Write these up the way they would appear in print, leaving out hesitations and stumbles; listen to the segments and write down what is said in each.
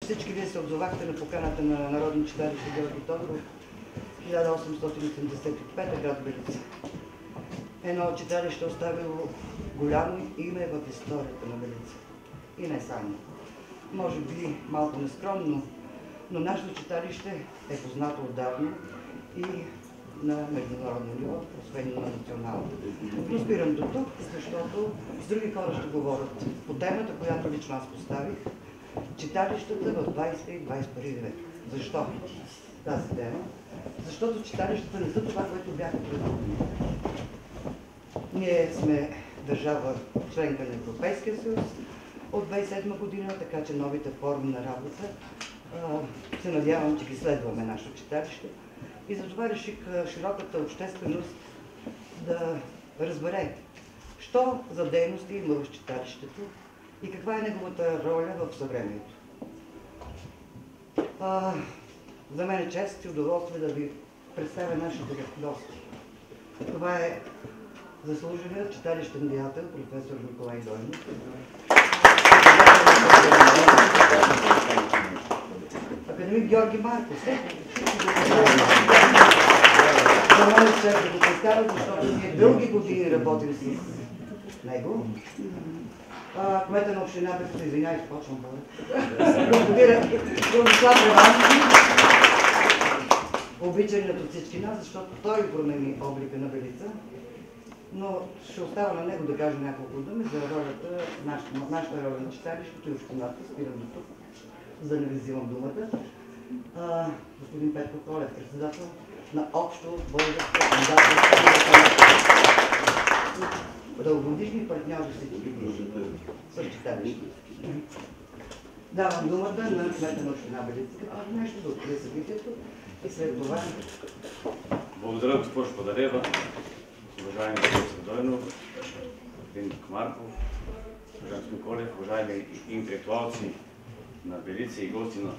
всички вие се отзовахте на поканата на Народно читалище Георги Тодоров, 1885 град Белица. Едно читалище оставило голямо име в историята на Белица. И не само. Може би малко нескромно, но нашето читалище е познато отдавна и на международно ниво, освен на национално. Но спирам до тук, защото с други хора ще говорят по темата, която лично аз поставих. Читалищата в 20 и 21 век. Защо тази тема? Защото читалищата не са това, което бяха преди. Ние сме държава членка на Европейския съюз от 2007 година, така че новите форми на работа се надявам, че ги следваме нашето читалище. И затова реших широката общественост да разбере, що за дейности има в читалището и каква е неговата роля в съвремието. За мен е чест и удоволствие да ви представя нашите гости. Това е заслуженият читалищен деятел, професор Николай Дойнов. Академик Георги Марков. За мен е чест да го представя, защото ние дълги години работим с него. Кмета на община Белица, извинявай, почвам Владислав Ревански, обичаният от всички нас, защото той промени облика на Белица, но ще остава на него да каже няколко думи за ролята, нашата роля на читалището и общината. Спирам до тук, за да не ви взимам думата. Господин Петко Колев, председател на общо българска дългогодишни партньори с читалището. Давам думата на кмета на община Белица, а нещо да открие събитието и след това. Благодаря, госпожо Падарева, уважаеми господин Дойнов, господин Марков, уважаеми господин Колев, уважаеми интелектуалци на Белица и гости на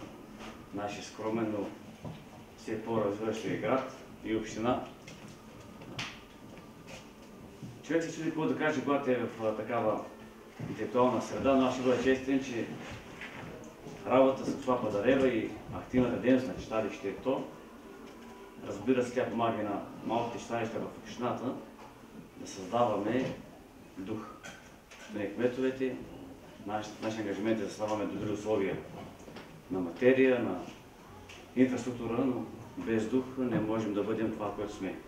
нашия скромен, но все по-развиващия град и община. Човек се чуди какво да каже, когато е в такава интелектуална среда, но аз ще бъда честен, че работа с това Падарева и активната дейност на читалището, разбира се, тя помага и на малките читалища в общината да създаваме дух. Не кметовете, наши ангажименти да създаваме добри условия на материя, на инфраструктура, но без дух не можем да бъдем това, което сме.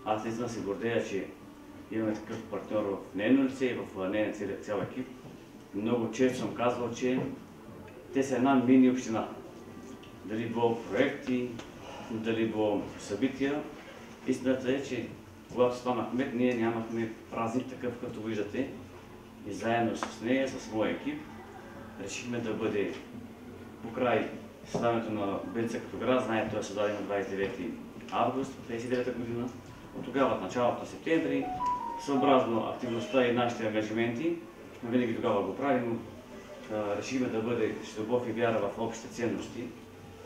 Аз наистина се гордея, че имаме такъв партньор в нейно лице и в нейния цял екип. Много често съм казвал, че те са една мини община. Дали било проекти, дали било събития. Истината е, че когато станах кмет, ние нямахме празник такъв, като виждате. И заедно с нея, с моя екип, решихме да бъде покрай създаването на Белица като град. Знаете, той е създаден на 29 август 2009 година. От тогава, от началото на септември, съобразно активността и нашите ангажименти, винаги тогава го правим, решихме да бъде с любов и вяра в общите ценности.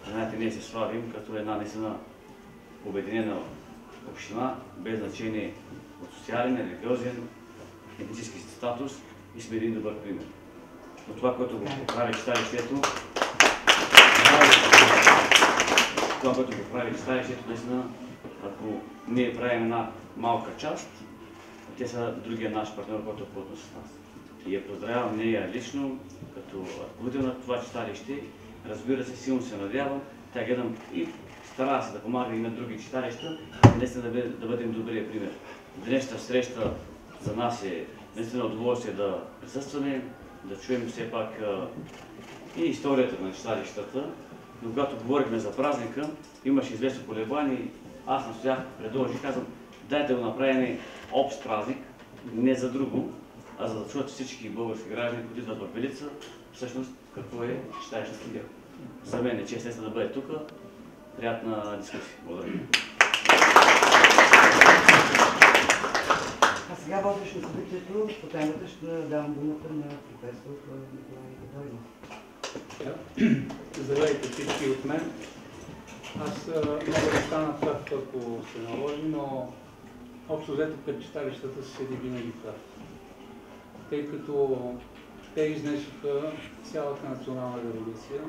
Знаете, ние се славим като една наистина обединена община, без значение от социален, религиозен, етнически статус и сме един добър пример. Но това, което го прави читалището, наистина, ако ние правим една малка част, те са другия наш партньор, който е плътно с нас. И я поздравявам нея лично, като ръководител на това читалище. Разбира се, силно се надявам. Тя гледам и стара се да помага и на други читалища, наистина да бъдем добрия пример. Днешната среща за нас е наистина удоволствие да присъстваме, да чуем все пак и историята на читалищата. Но когато говорихме за празника, имаше известно колебание. Аз настоях, предложих, казвам, дайте да го направим общ празник, не за друго, а за да чуят всички български граждани, които идват в Белица, всъщност какво е читалищната идея. За мен е чест да бъде тук. Приятна дискусия. Благодаря. А сега водиш на събитието по темата, ще давам думата на професор Николай Дойнов. Здравейте всички от мен. Аз мога да стана прав, ако се наложи, но общо взето пред читалищата се седи винаги прав. Тъй като те изнесоха цялата национална революция,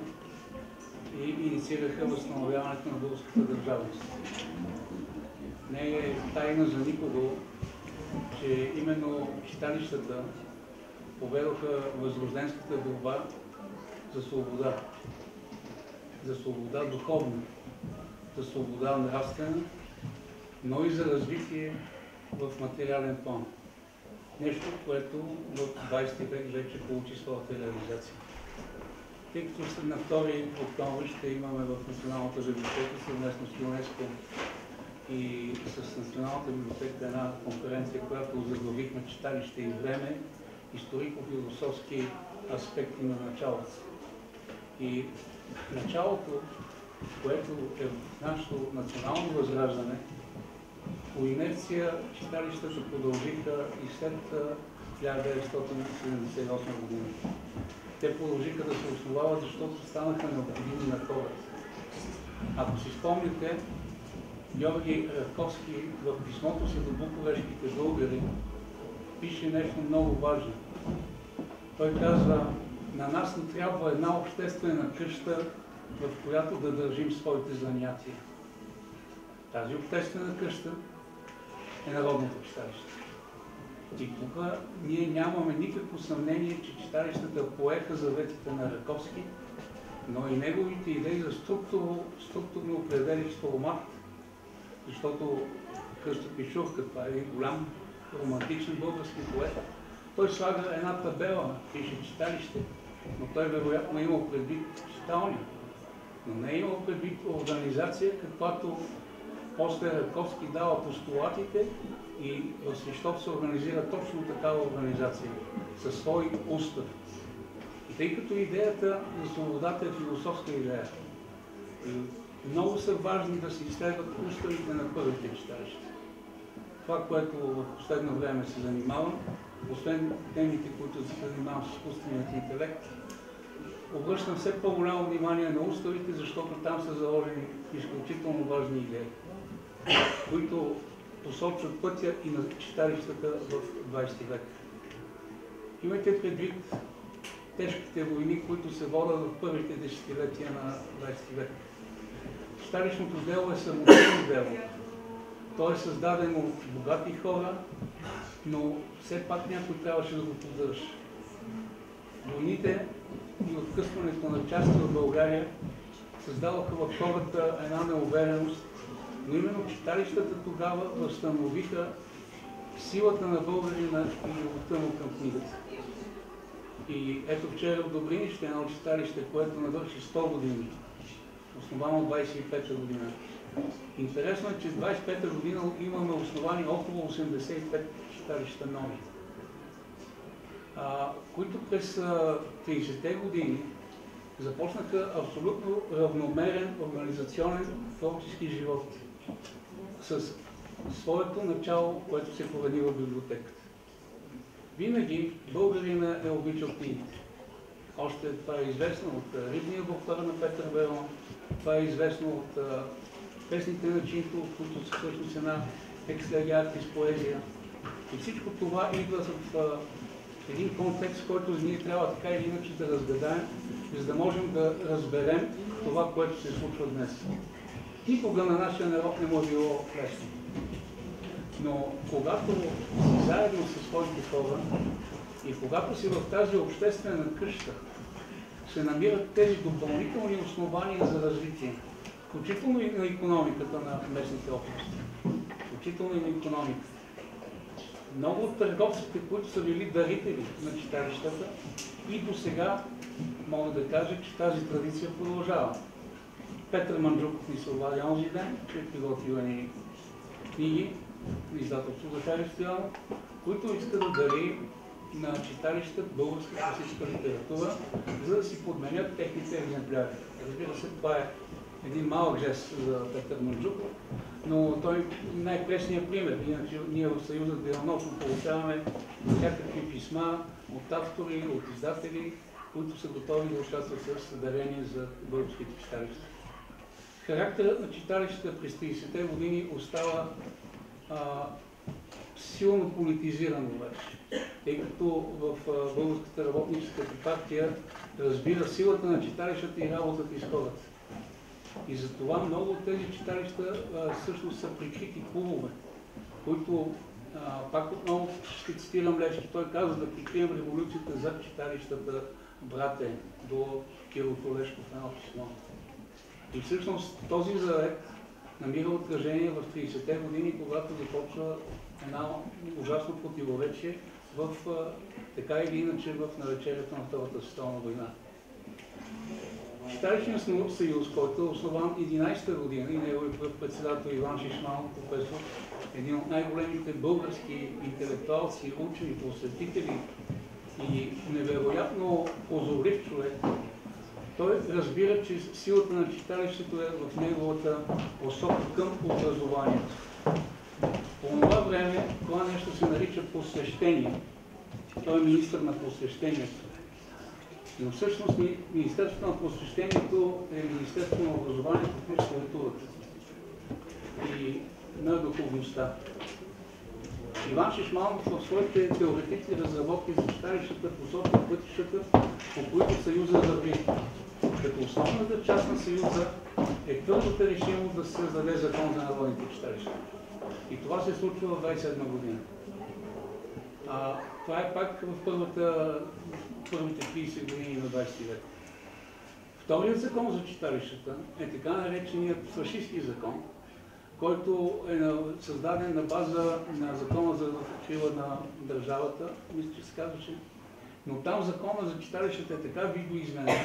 и инициираха възстановяването на българската държавност. Не е тайна за никого, че именно читалищата поведоха възрожденската борба за свобода. За свобода духовна, за свобода нравствена, но и за развитие в материален план. Нещо, което в 20 век вече получи своята реализация. Тъй като на 2 октомври ще имаме в Националната библиотека съвместно с ЮНЕСКО и с Националната библиотека една конференция, която заглавихме "Читалище и време, историко-философски аспекти на началото". И началото, което е в нашето национално възраждане, по инерция читалищата продължиха и след 1978 година. Те продължиха да се основават, защото станаха необходими на хората. Ако си спомните, Георги Раковски в писмото си до буковешките българи пише нещо много важно. Той казва: на нас ни трябва една обществена къща, в която да държим своите занятия. Тази обществена къща е Народното читалище. И тук ние нямаме никакво съмнение, че читалищата поеха заветите на Раковски, но и неговите идеи за структурно определящ формат, защото Христо Пишурка, това е един голям романтичен български поет, той слага една табела, пише читалище, но той вероятно е имал предвид читалня, но не е имал предвид организация, каквато после Раковски дава постулатите и в Свищов се организира точно такава организация, със свой устав. И тъй като идеята за свободата е философска идея, много са важни да се изследват уставите на първите читалища. Това, което в последно време се занимавам, освен темите, които се занимавам с изкуственият интелект, обръщам все по-голямо внимание на уставите, защото там са заложени изключително важни идеи, които посочват пътя и на читалищата в 20 век. Имайте предвид тежките войни, които се водят в първите десетилетия на 20 век. Читалищното дело е самотно дело. То е създадено от богати хора, но все пак някой трябваше да го поддържа. Войните и откъсването на части от България създаваха в хората една неувереност, но именно читалищата тогава възстановиха силата на българина и любовта му към книгата. И ето вчера в Добринище едно читалище, което навърши 100 години, основано 25-та година. Интересно е, че в 25-та година имаме основани около 85 читалища нови, които през 30-те години започнаха абсолютно равномерен организационен творчески живот с своето начало, което се породи в библиотеката. Винаги българина е обичал книгите. Още това е известно от Рибния буфар на Петър Берон, това е известно от песните на Чинто, които са всъщност една екслегиатис поезия. И всичко това идва в един контекст, който ние трябва така или иначе да разгадаем, за да можем да разберем това, което се случва днес. Никога на нашия народ не му е било лесно. Но когато си заедно със своите хора и когато си в тази обществена къща, се намират тези допълнителни основания за развитие, включително и на икономиката на местните общности, включително и на икономиката. Много от търговците, които са били дарители на читалищата, и до сега мога да кажа, че тази традиция продължава. Петър Манджуков ни се обади онзи ден, че е приготвил едни книги на издателство Захари Стоянов, които иска да дари на читалища българска класическа литература, за да си подменят техните екземпляри. Разбира се, това е един малък жест за Петър Манджуков, но той най-пресният пример. Иначе ние в Съюза денонощно получаваме всякакви писма от автори, от издатели, които са готови да участват с дарение за българските читалища. Характерът на читалищата през 30-те години остава силно политизирано вече, тъй като в Българската работническата партия разбира силата на читалищата и работата с хората. И затова много от тези читалища всъщност са прикрити клубове, които, пак отново ще цитирам Левски, той казва да прикрием революцията зад читалищата, брате, до Кирил Колешков в едно писмо. И всъщност този завет намира отражение в 30-те години, когато започва едно ужасно противоречие в, така или иначе, в навечерието на Втората световна война. Читалищният съюз, който е основан 11-та година и неговият пръв председател Иван Шишманов, професор, един от най-големите български интелектуалци, учени, просветители и невероятно прозорлив човек, той разбира, че силата на читалището е в неговата посока към образованието. По това време това нещо се нарича просвещение. Той е министър на просвещението. Но всъщност Министерството на просвещението е Министерството на образованието, културата и на духовността. Иван Шишманов в своите теоретични разработки за читалищата посочва пътищата, по които Съюза върви. Като основната част на Съюза е твърдата решимост да се създаде закон за народните читалища. И това се случва в 27 година. Това е пак в първите 30 години на 20 век. Вторият закон за читалищата е така нареченият фашистски закон, който е създаден на база на закона за закрила на държавата, мисля, че се казваше. Но там закона за читалищата е така видоизменен,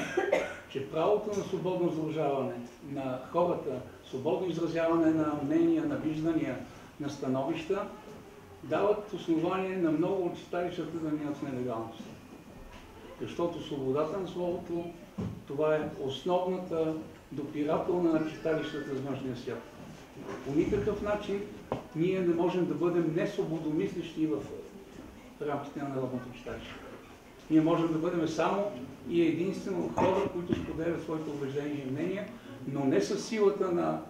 че правото на свободно сдружаване на хората, свободно изразяване на мнения, на виждания, на становища, дават основание на много от читалищата да минат в нелегалност. Защото свободата на словото, това е основната допирателна на читалищата с външния свят. По никакъв начин ние не можем да бъдем несвободомислещи в рамките на народното читалище. Ние можем да бъдем само и единствено хора, които споделят своите убеждения и мнения, но не със силата на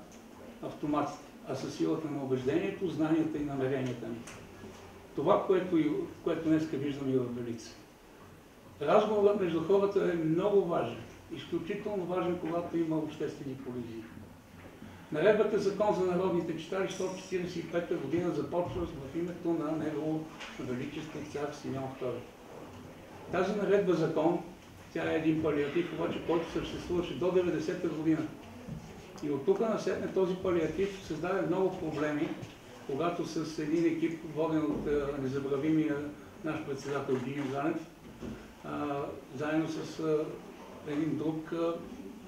автоматите, а със силата на убеждението, знанията и намеренията ни. Това, което днес виждаме и в Белица. Разговорът между хората е много важен, изключително важен, когато има обществени колизии. Наредбата Закон за народните читалища от 1945 година започва в името на Негово Величество цар Симеон II. Тази наредба закон, тя е един палиатив, обаче, който съществуваше до 90-та година. И от тук насетне този палиатив създаде много проблеми, когато с един екип, воден от незабравимия наш председател Гиньо Ганев, заедно с един друг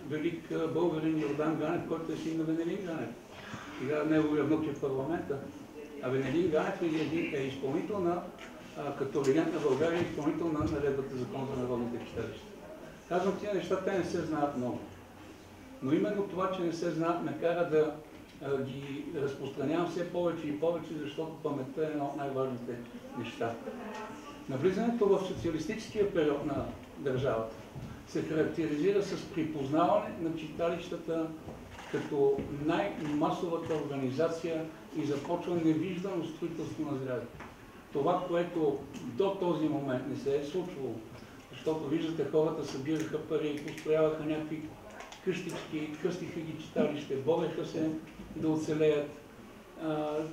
велик българин Йордан Ганев, който е син на Венелин Ганев. Сега неговия внук е в парламента. А Венелин Ганев е изпълнител на, като регент на България, изпълнител на наредбата Закон за народните читалища. Казвам, тия неща, те не се знаят много. Но именно това, че не се знаят, ме кара да ги разпространявам все повече и повече, защото паметта е едно от най-важните неща. Навлизането в социалистическия период на държавата се характеризира с припознаване на читалищата като най-масовата организация и започва невиждано строителство на сгради. Това, което до този момент не се е случвало, защото виждате, хората събираха пари, построяваха някакви къщички, кръстиха ги читалище, бореха се да оцелеят.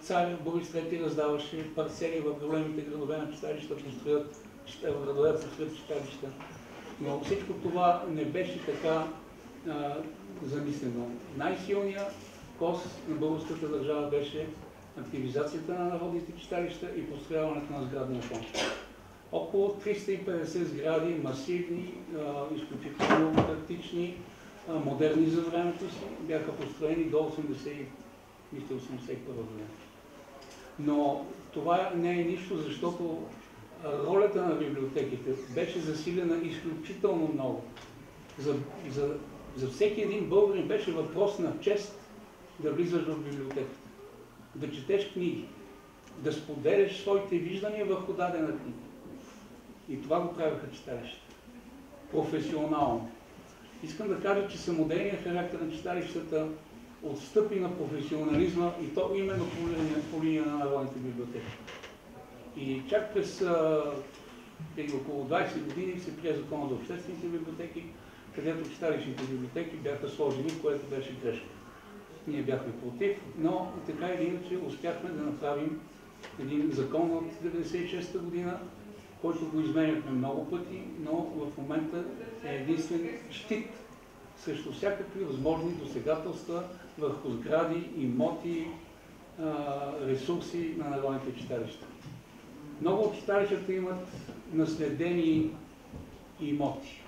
Цар Борис III раздаваше парцели в големите градове на читалища, в градове да построят читалища. Но всичко това не беше така замислено. Най-силният кос на българската държава беше активизацията на народните читалища и построяването на сградния фонд. Около 350 сгради, масивни, изключително практични, модерни за времето си, бяха построени до 81 година. Но това не е нищо, защото ролята на библиотеките беше засилена изключително много. За всеки един българин беше въпрос на чест да влизаш в библиотеката, да четеш книги, да споделяш своите виждания върху дадена книга. И това го правяха читалищата. Професионално. Искам да кажа, че самодейният характер на читалищата отстъпи на професионализма и то именно по линия на народните библиотеки. И чак през около 20 години се прие закон за обществените библиотеки, където читалищните библиотеки бяха сложени, което беше грешка. Ние бяхме против, но така или иначе успяхме да направим един закон от 1996 година, който го изменяхме много пъти, но в момента е единствен щит срещу всякакви възможни досегателства върху сгради, имоти, ресурси на народните читалища. Много от читалищата имат наследени имоти.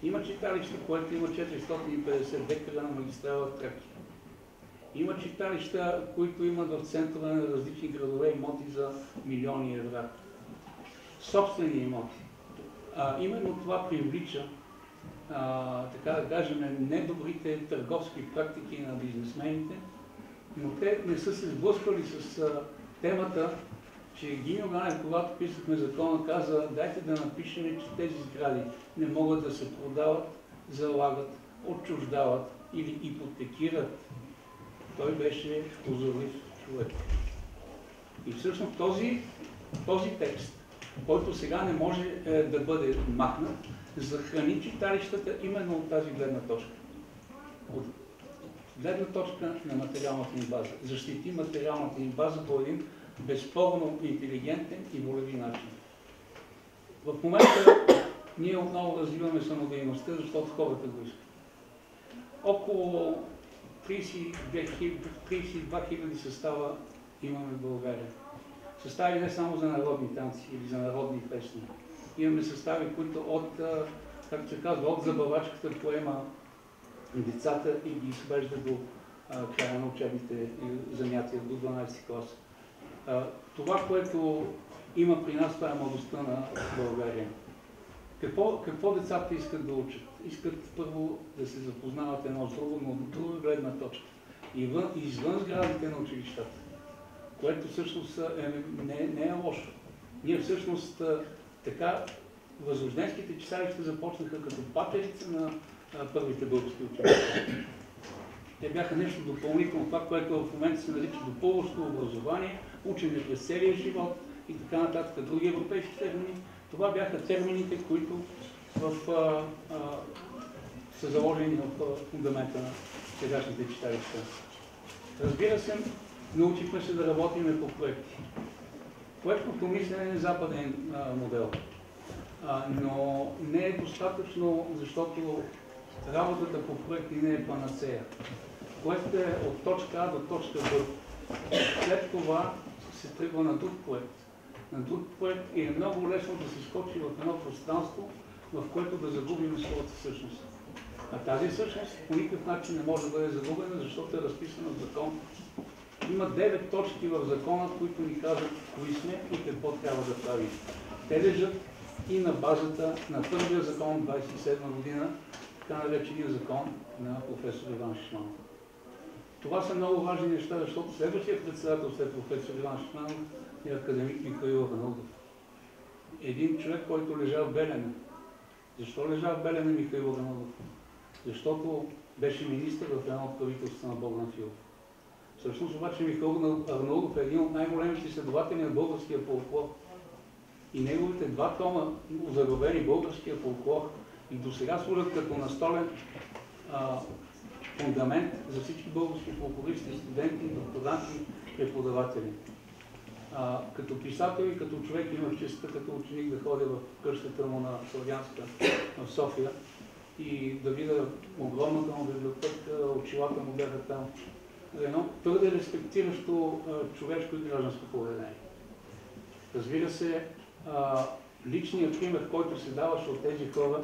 Има читалище, което има 450 декара на магистрала Тракия. Има читалища, които имат в центъра на различни градове имоти за милиони евро. Собствени имоти. Именно това привлича, така да кажем, недобрите търговски практики на бизнесмените, но те не са се сблъсквали с темата, че Гиньо Ганев, когато писахме закона, каза: дайте да напишем, че тези сгради не могат да се продават, залагат, отчуждават или ипотекират. Той беше озорлив човек. И всъщност този текст, който сега не може да бъде махнат, захрани читалищата именно от тази гледна точка. От гледна точка на материалната им база. Защити материалната им база по един безспорно интелигентен и волеви начин. В момента ние отново развиваме самодейността, защото хората го искат. Около 32 000 състава имаме в България. Състави не само за народни танци или за народни песни. Имаме състави, които от, както се казва, от забавачката поема децата и ги свежда до края на учебните занятия, до 12 клас. Това, което има при нас, това е младостта на България. Какво децата искат да учат? Искат първо да се запознават едно с друго, но от друга гледна точка. Извън сградите на училищата, което всъщност не е лошо. Ние всъщност така възрожденските читалища започнаха като патерица на първите български училища. Те бяха нещо допълнително, това, което в момента се нарича допълващо образование, учене през целия живот и така нататък, други европейски термини. Това бяха термините, които са заложени в фундамента на сегашните читалища. Разбира се, научихме се да работим по проекти. Проектното мислене е западен модел, но не е достатъчно, защото работата по проекти не е панацея. Проектът е от точка А до точка Б. След това се тръгва на друг проект. На друг проект и е много лесно да се скочи в едно пространство, в което да загубим своята същност. А тази същност по никакъв начин не може да бъде загубена, защото е разписана в закон. Има 9 точки в закона, които ни казват кои сме и какво трябва да правим. Те лежат и на базата на първия закон 27 година, така наречения закон на професор Иван Шишманов. Това са много важни неща, защото следващия председател след професор Иван Шишманов е академик Михаил Арнаудов. Един човек, който лежа в Белене. Защо лежа в Белене Михаил Арнаудов? Защото беше министър в едно от правителството на Богдан Филов. Всъщност обаче Михаил Арнаудов е един от най-големите изследователи на българския фолклор. И неговите 2 тома, озаглавени българския фолклор, и до сега служат като настолен фундамент за всички български фолклористи, студенти, докторанти, преподаватели. Като писател и като човек имах честта като ученик да ходя в къщата му на Славянска в София и да видя огромната му библиотека, очилата му бяха там. Едно твърде респектиращо човешко и гражданско поведение. Разбира се, личният пример, който се даваше от тези хора,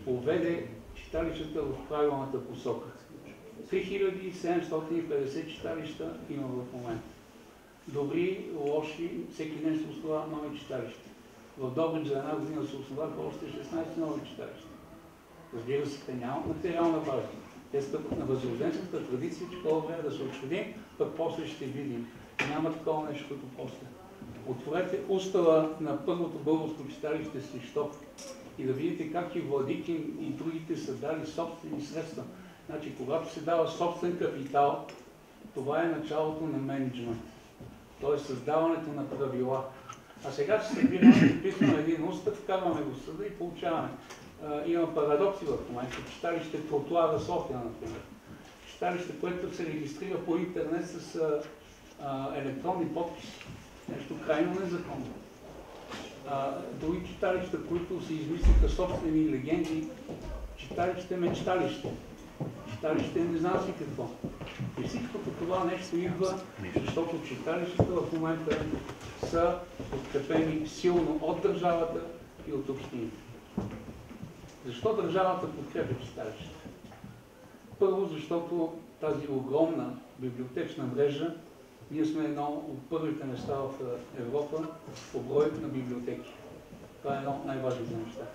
поведе читалищата в правилната посока. 3750 читалища има в момента. Добри, лоши, всеки ден се основава нови читалища. В Добрич за една година се основаха още 16 нови читалища. Разбира се, те нямат материална база. Те стъпват на възрожденската традиция, че това време да се отчудим, пък после ще видим. Няма такова нещо като после. Отворете устава на първото българско читалище Свищов и да видите как и Владикин и другите са дали собствени средства. Значи, когато се дава собствен капитал, това е началото на мениджмент. Т.е. създаването на правила. А сега, че се събираме, подписваме един устав, вкарваме го в съда и получаваме има парадокси в момента. Читалище Тротуара София, например. Читалище, което се регистрира по интернет с електронни подписи. Нещо крайно незаконно. Други читалища, които си измислиха собствени легенди, читалище мечталище. Читалище не знам си какво. И всичкото това нещо идва, защото читалищата в момента са подкрепени силно от държавата и от общините. Защо държавата подкрепя читалищата? Първо, защото тази огромна библиотечна мрежа, ние сме едно от първите места в Европа по брой на библиотеки. Това е едно от най-важните неща.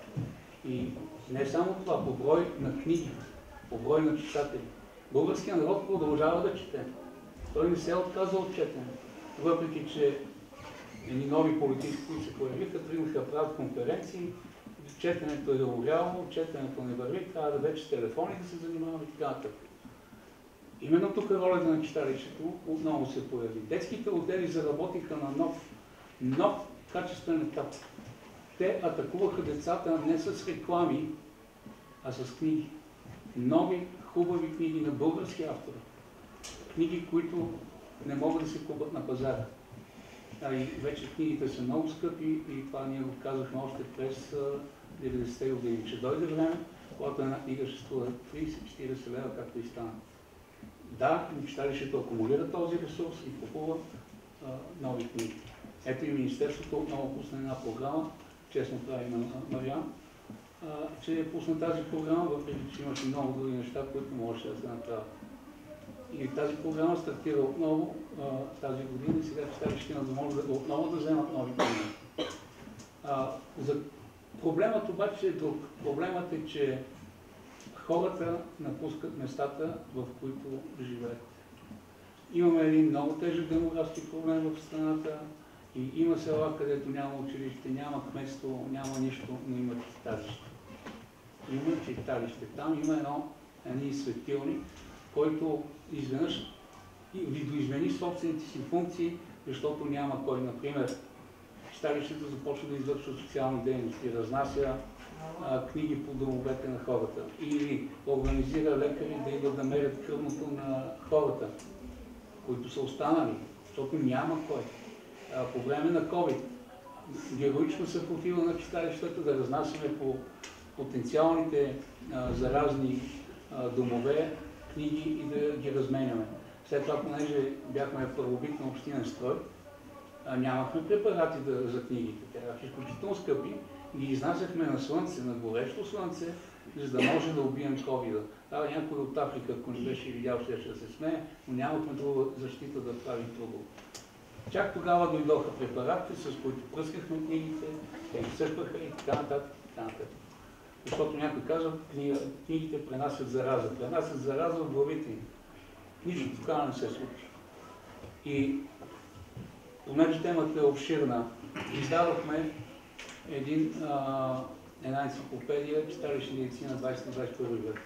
И не само това, по брой на книги, по брой на читатели. Българският народ продължава да чете. Той не се отказва от четене. Въпреки че едни нови политици, които се появиха, тръгнаха правят конференции, четенето е умряло, четенето не върви, трябва да вече с телефони да се занимаваме и така нататък. Именно тук ролята на читалището отново се появи. Детските отдели заработиха на нов качествен етап. Те атакуваха децата не с реклами, а с книги. Нови, хубави книги на български автори. Книги, които не могат да се купат на пазара. И вече книгите са много скъпи и това ние го казахме още през 90-те години, че дойде време, когато една книга ще струва 30-40 лева, както и стана. Да, читалището акумулира този ресурс и купува нови книги. Ето и Министерството отново пусна една програма, честно прави на Мариан, че пусна тази програма, въпреки че имаше много други неща, които можеше да се направят. И тази програма стартира отново тази година и сега читалището може отново да вземат нови книги. Проблемът обаче е друг. Проблемът е, че хората напускат местата, в които живеят. Имаме един много тежък демографски проблем в страната и има села, където няма училище, няма кметство, няма нищо, но има читалище. Има читалище. Там има едни светилни, който изведнъж видоизмени собствените си функции, защото няма кой. Например, читалището започва да извършва социални дейности, разнася книги по домовете на хората или организира лекари да идват да мерят кръвното на хората, които са останали, защото няма кой. По време на COVID героично се протива на читалищата да разнасяме по потенциалните заразни домове книги и да ги разменяме. След това, понеже бяхме първобитна общинен строй, нямахме препарати за книгите. Те бяха изключително скъпи. Ги изнасяхме на слънце, на горещо слънце, за да може да убием COVID-а. Това някой от Африка, ако не беше видял, ще да се смее, но нямахме друга защита да правим трудово. Чак тогава дойдоха препаратите, с които пръскахме книгите, те ги сърпаха и така нататък, така нататък. Защото някой казва, книгите пренасят зараза. Пренасят зараза в главите им. Нищо такава не се случва. И понеже темата е обширна, издадохме една енциклопедия, читалищна медицина 20-21 век.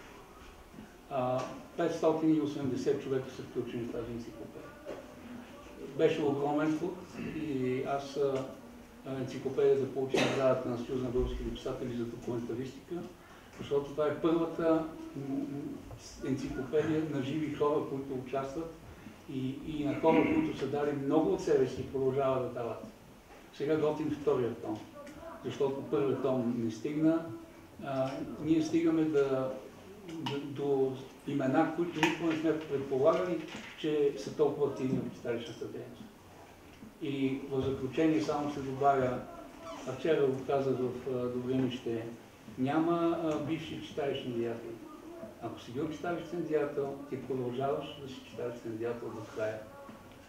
580 човека са включени в тази енциклопедия. Беше огромен труд и аз енциклопедията получи наградата на Съюз на българските писатели за документалистика, защото това е първата енциклопедия на живи хора, които участват и на хора, които са дали много от себе си и продължават да дават. Сега готвим втория том, защото първият том не стигна. Ние стигаме до имена, които никога не сме предполагали, че са толкова активни в читалищната дейност. И в заключение само се добавя, вчера го казах в Добринище, няма бивши читалищни деятели. Ако си бил читалищен деятел, ти продължаваш да си читалищен деятел до края.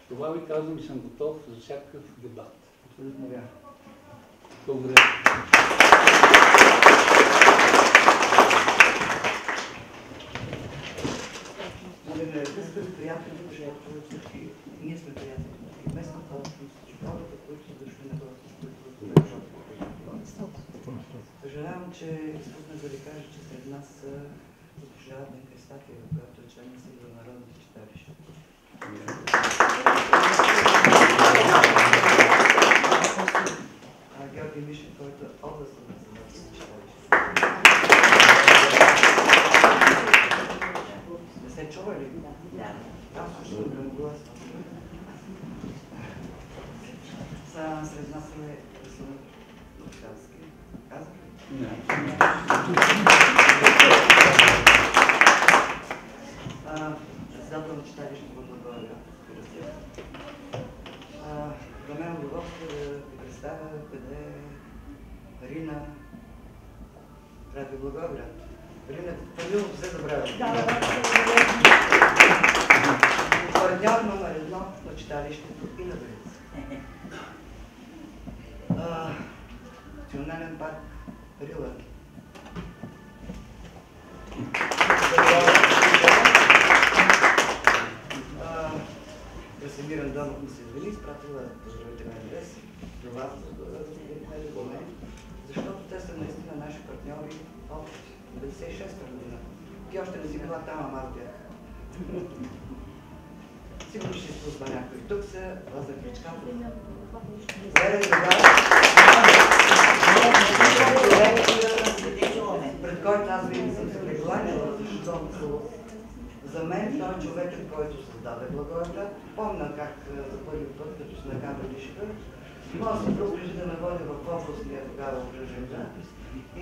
Това ви казвам и съм готов за всякакъв дебат. Абсолютно вярно. Благодаря. Приятели, всички ние сме приятели. Местната общност, хората, които са дошли на гости. Съжалявам, че изпуснах да ви кажа, че сред нас са госпожа Адна Христафиева, която е член на Съюза на народните читалища. Георги Мишев, който е областен председател на читалища. Председател на читалището в Благоевград. За мен е удоволствие да ви представя къде е Рина прави Благоевград. Рина, правилното се забравя. Партньор номер 1 на читалището и на Белица. Национален парк Рила. Красимир Андонов ми се извини, изпратила поздравителен адрес до вас, до мен, защото те са наистина наши партньори от 96-та година. Ти още не си била там, ама аз бях. Сигурно ще изпусна някой. Тук са Лазар Кричков. Пред който аз винаги съм се прекланяла, защото за мен той е човекът, който създаде Благоевград. Помня как за първи път, като сме камеришка, моят съпруг реши да ме води в областния тогава окръжен град.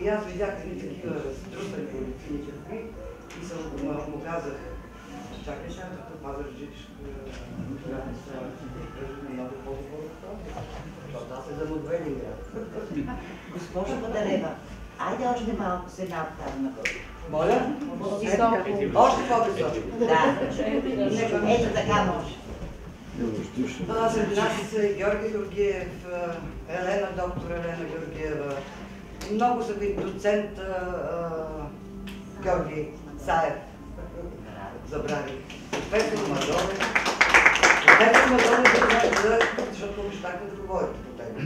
И аз видях едни такива разтрусани улици никакви и му казах, чакай сега, като Пазарджишка граница, окръжен много по-добро от това, защото аз е за Модвелин град. Госпожа Бодарева, айде още малко се там нагоре. Моля? Още по-високо. Да. Ето така може. Сред нас е Георги Георгиев, доктор Елена Георгиева, много са ви доцент Георги Саев, забравих, професор Мадове. Професор Мадове, защото обещахме да говорите по тебе.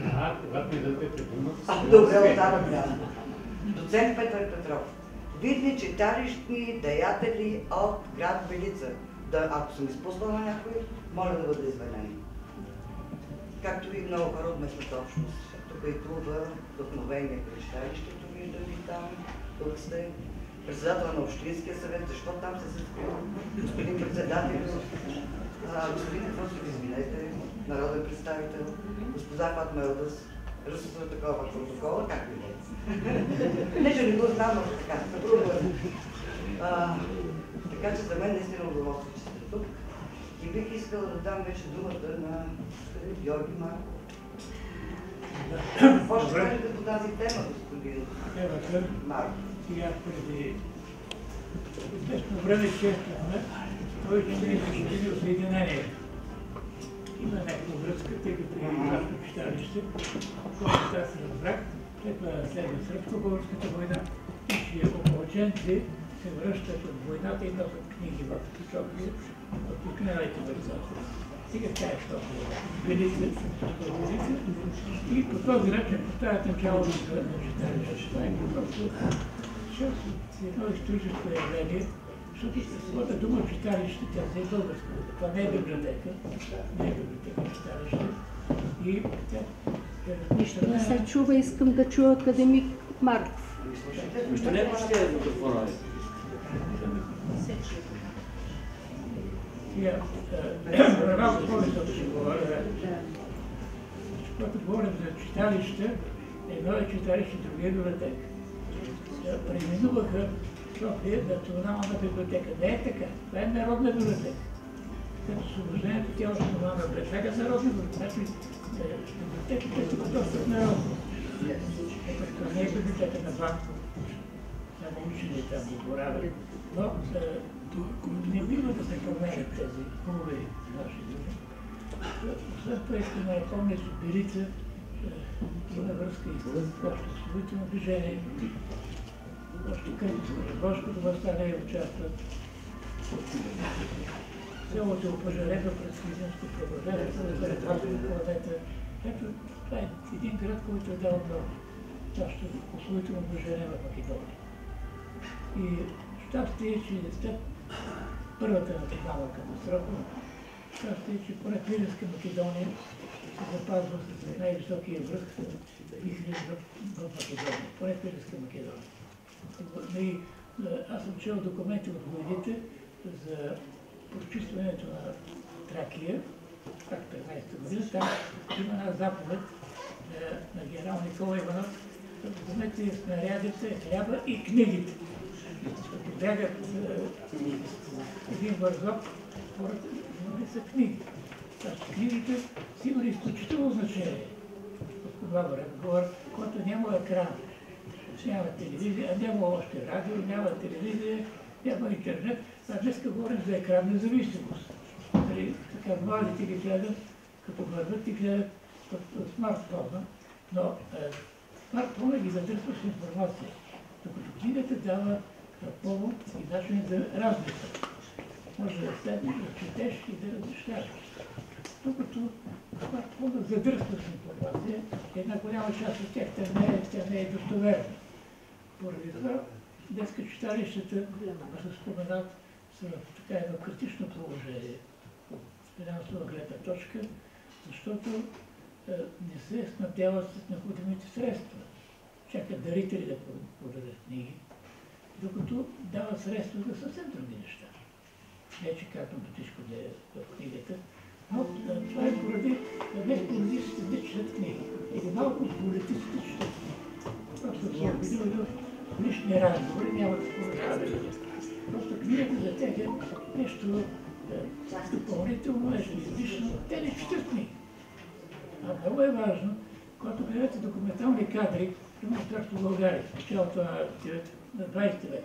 Когато ми дадете трибуната. Добре, оттам няма. Доцент Петър Петров. Видни читалищни деятели от град Белица. Ако съм изпуснала на някой, моля да бъде извинен. Както и много хора от местната общност. Тук е клуба Вдъхновение при читалището, виждам и там, тук сте. Председател на Общинския съвет, защо там се състои? Господин председател, господин Фросов, извинете, народен представител, госпожа Фатма Елдъс, ръсото е такова протокола, както и не. Не, че не го знам, но така, съпругвам. Така че за мен наистина удоволствие, че сте тук. И бих искала да дам вече думата на Георги Марков. Какво ще кажете по тази тема, господин Марков? Сега преди известно време чествахме 140 години от Съединението. Има някаква връзка, тъй като е ужасно читалище, което аз се разбрах, след това следва Сръбско-българската война и че опълченци се връщат от войната и носят книги в чопки от книгите вързата. Сега тя е толкова Белица и по този начин поставят началото на читалището. Това е просто част от едно историческо явление, защото самата дума читалище, тя е българска. Това не е библиотека, читалище. И тя размишля. Не се чува, искам да чуя академик Марков. Що не можете да микрофона? Малко по-високо ще говоря. Когато говорим за читалище, едно е читалище, друго е библиотека. Преименуваха София национална библиотека. Не е така. Това е народна библиотека. Като освобождението тя основана пред всяка народна библиотека. Библиотеката е тук доста народна. Това не е библиотека на банко. Само учени там го боравят. Но не бива да се променят тези хубави наши думи. Освен това искам да напомня, че Белица има връзка и с общосвободително движение. Още Кърбошкото въстание участват. Селото Опожарето през Хизинско преображение, планета. Ето, това е един град, който е дал много. Нашето освободително движение в Македония. И щастие е, че след първата национална катастрофа, щастие е, че поне Пиринска Македония се запазва с най-високия връх в Македония. Поне Пиринска Македония. Аз съм чел документи от войните за прочистването на Тракия, пак 15-та година. Там има една заповед на генерал Никола Иванов вземете снарядите, хляба и книгите. Като бягат един вързок, хората са книги. Значи книгите си имали изключително значение. От това време, когато няма екран, няма телевизия, няма още радио, няма телевизия, няма интернет. А днеска говорим за екранна зависимост. Така младите ги гледат, като върват и гледат в смартфона, но смартфона ги задърпва с информация, докато книгата дава повод и начин за размисъл. Може да седнеш, да четеш и да размишляваш. Докато смартфона задърпва с информация, една голяма част от тях тя не е достоверна. Поради това, днеска читалищата, да се споменат, са в така едно критично положение от финансова гледна точка, защото не се снабдяват с необходимите средства. Чакат дарители да подадат книги, докато дават средства за съвсем други неща. Не, че казвам всичко да е в книгата, но това е поради политиците да четат книги. Или малко от политиците четат книги. Просто са обидили в лични разговори, няма да продължават. Просто книгата за тях е нещо допълнително, нещо излишно. Те не четат книги. А много е важно, когато гледате документални кадри, има както в България, в началото на 20 век.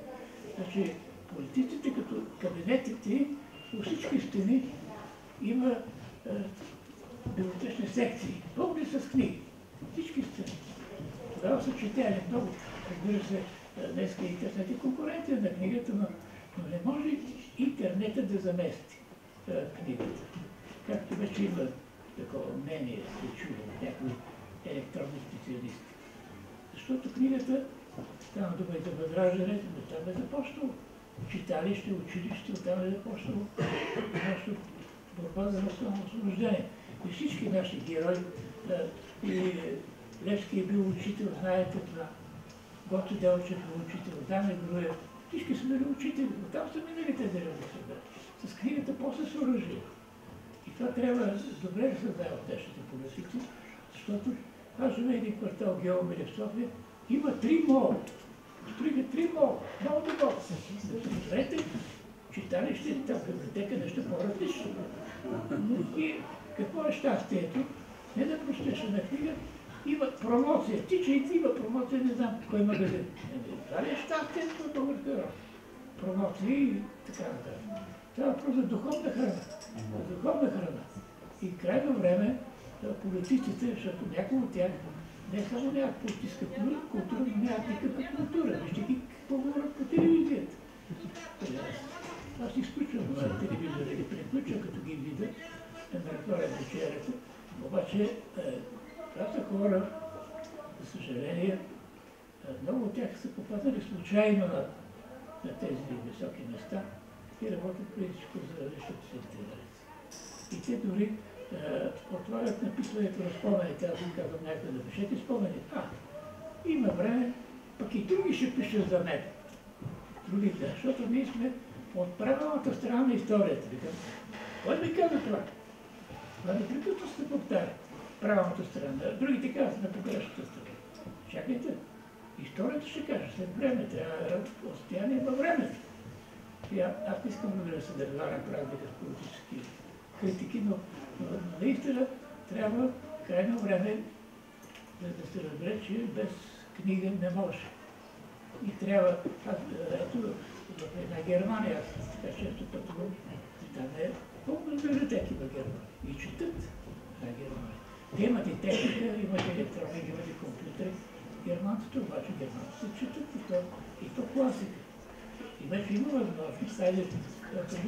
Значи, политиците като кабинетите по всички стени има библиотечни секции, пълни с книги. Всички стени. Тогава са четяли много. Разбира се, днес интернет е конкуренция на книгата, но не може интернета да замести книгата. Както вече има такова мнение, се чува от някои електронни специалисти. Защото книгата, стана дума и за възраждането, но там е започнало. Читалище, училище, там е започнало нашата борба за национално освобождение. И всички наши герои, и Левски е бил учител, знаете това, Гоце Делчев е учител, Дане Груев, всички са били учители, но там са минали тези революции. С книгата после се оръжие. И това трябва добре да се знае от днешните политици, защото аз живея един квартал Геомили в София, има 3 мола. Строиха 3 мола, много добро. Знаете, читалище, там библиотека, нещо по-различно. И какво е щастието? Не да прочетеш на книга, има промоция. Тичайте, има промоция, не знам кой магазин. Това ли е щастието на българска рода? Промоция и така нататък. Това е просто духовна храна. Духовна храна. И крайно време политиците, защото някои от тях не само нямат политическа култура, но нямат никаква култура. Вижте ги какво говорят по телевизията. Аз изключвам телевизора или приключвам, като ги видя, на ректорен вечерята. Обаче това са хора, за съжаление, много от тях са попаднали случайно на тези високи места и работят преди всичко за защото са интереси. И те дори отварят написването на спомените. Аз казвам някой да пишете спомени. Има време, пък и други ще пишат за мен. Другите, защото ние сме от правилната страна на историята. Кой ми казва това? Това непрекъснато се повтаря. Правилната страна. Другите казват на погрешната страна. Чакайте. Историята ще каже след време. Трябва постояние във времето. Аз не искам да се държавам разлика с политически критики, но наистина трябва крайно време да се разбере, че без книга не може. И трябва, ето в една Германия, аз така често пътувам, и там е пълно библиотеки в Германия. И четат на Германия. Те имат и техника, имат електроника, имат и компютъри. Германците обаче германците четат и то класика. И вече има възможност, преди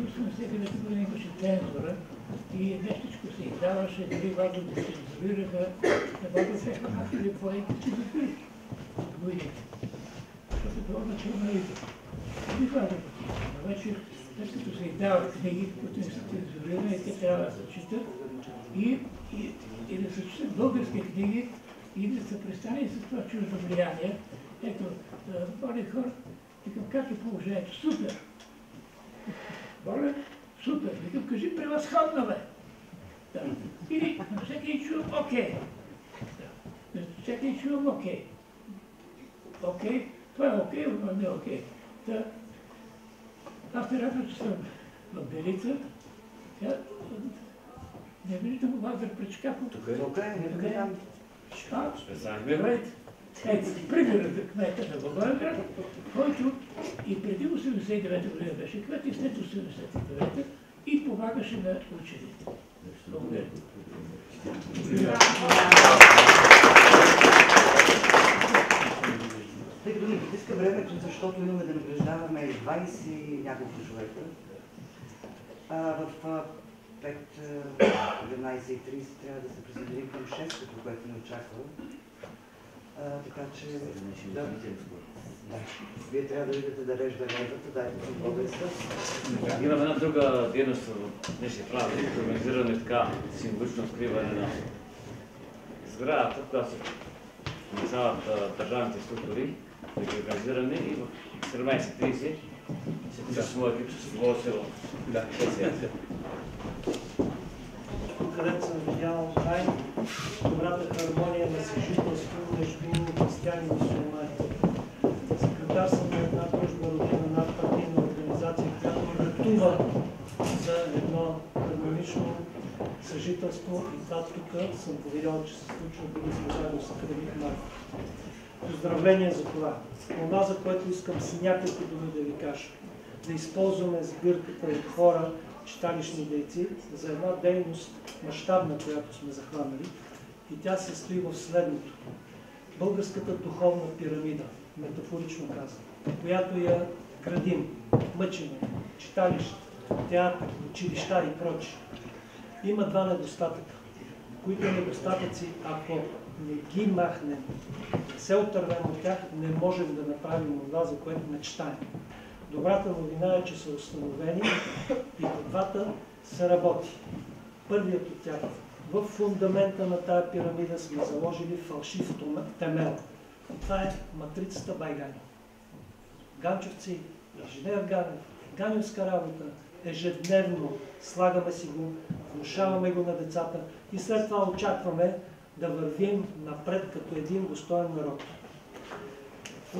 89 година имаше цензура и нещичко се издаваше, дори вазовете се изолираха, на вазовете бяха махали поеки си закрити. Войните. Защото това национализъм. И вазовете. Но вече, след като се издават книги, които не са цензурирани, те трябва да се четат и да се четат български книги и да се престане с това чуждо влияние. Ето, боли хора, викам, как е положението? Супер! Боля, супер! Викам, кажи превъзходно, бе! Да. Или, на всеки чувам окей. Да. На всеки чувам окей. окей, това е окей, но не е окей. Аз те радвам, че съм в Белица. Не виждам Лазар пред шкафа. Тук е. Тук е, не там. Ето, примерът за кмета на Благоевград, който и преди 89 година беше кмет и след 89 и помагаше на учените. Благодаря. Тъй като не притиска времето, защото имаме да награждаваме 20 и няколко човека. В 11:30 трябва да се присъединим към 6-то, което ни очаква. Така че... Да. Вие трябва да видите да режда лентата, дайте към българска. Имаме една друга дейност в днешния празник, организиране така символично откриване на сградата, която се помещават държавните структури, да ги организираме и в 17:30 се пише с моя екип, с удоволствие в сесията. Където съм видял най-добрата хармония на съжителство между християни и мюсюлмани. Секретар съм на една дружба родина надпартийна организация, която ратува за едно хармонично съжителство и това тук съм повидял, че се случва, били сме заедно с академик Марков. Поздравление за това. Това, за което искам с няколко думи да ви кажа. Да използваме сбирката от хора, читалищни дейци, за една дейност мащабна, която сме захванали. И тя се състои в следното. Българската духовна пирамида, метафорично казано, която я градим, мъчим, читалища, театър, училища и прочее. Има два недостатъка, които недостатъци, ако не ги махнем, не се отървем от тях, не можем да направим това, за което мечтаем. Добрата новина е, че са установени и по двата се работи. Първият от тях. В фундамента на тая пирамида сме заложили фалшив темел. Това е матрицата Байганьо. Ганчовци, инженер Ганев, ганевска работа, ежедневно слагаме си го, внушаваме го на децата и след това очакваме да вървим напред като един достоен народ.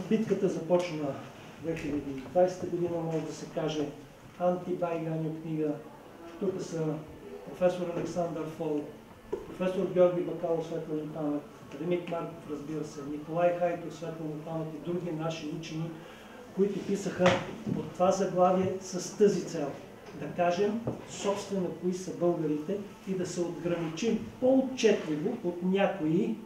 Битката започна 2020 година, може да се каже, антибайганьо книга. Тук са професор Александър Фол, професор Георги Бакалов, светла им памет, академик Марков, разбира се, Николай Хайтов, светла им памет и други наши учени, които писаха под това заглавие с тази цел. Да кажем собствено кои са българите и да се отграничим по-отчетливо от някои,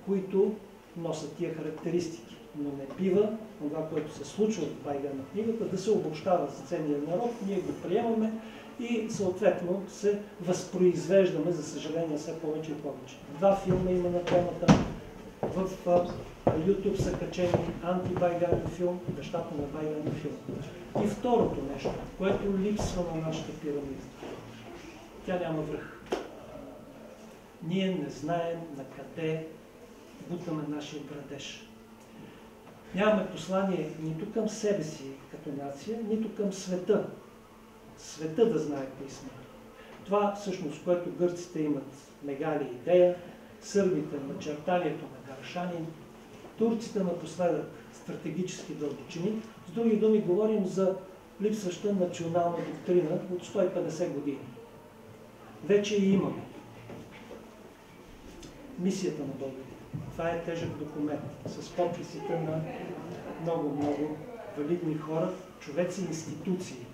които носят тия характеристики. Но не бива това, което се случва в Байган на книгата, да се обобщава за целия народ. Ние го приемаме и съответно се възпроизвеждаме, за съжаление, все повече и повече. Два филма има на темата. В YouTube са качени антибайганен филм, бащата на байганен филм. И второто нещо, което липсва на нашата пирамида. Тя няма връх. Ние не знаем на къде бутаме нашия градеж. Нямаме послание нито към себе си като нация, нито към света. Света да знае кои сме. Това всъщност, което гърците имат мегали идея, сърбите начертанието на Гаршанин, турците напоследък стратегически дълбочини. С други думи говорим за липсваща национална доктрина от 150 години. Вече и имаме. Мисията на българите. Това е тежък документ с подписите на много валидни хора, човеци и институции.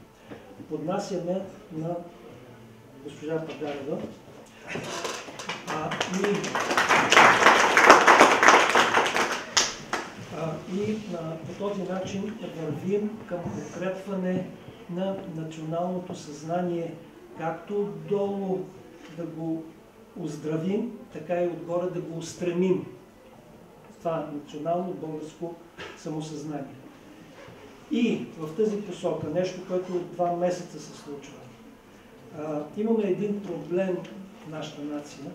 Поднасяме на госпожа Падарева и по този начин вървим към укрепване на националното съзнание, както отдолу да го оздравим, така и отгоре да го устремим. Това национално българско самосъзнание. И в тази посока, нещо, което от 2 месеца се случва, имаме един проблем в нашата нация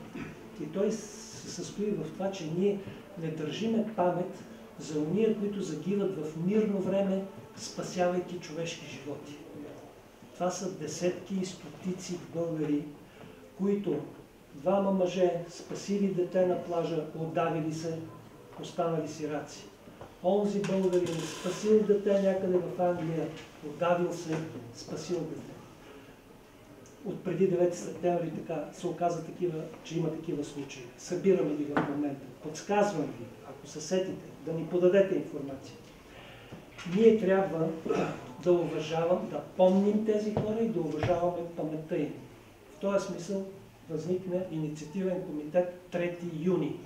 и той се състои в това, че ние не държиме памет за уния, които загиват в мирно време, спасявайки човешки животи. Това са десетки и стотици българи, които 2 мъже спасили дете на плажа, отдавили се, останали сираци. Онзи българин спасил дете някъде в Англия, отдавил се, спасил дете. От преди 9 септември така се оказа че има такива случаи. Събираме ги в момента. Подсказвам ви, ако се сетите, да ни подадете информация. Ние трябва да уважаваме, да помним тези хора и да уважаваме паметта им. В този смисъл възникне инициативен комитет 3 юни.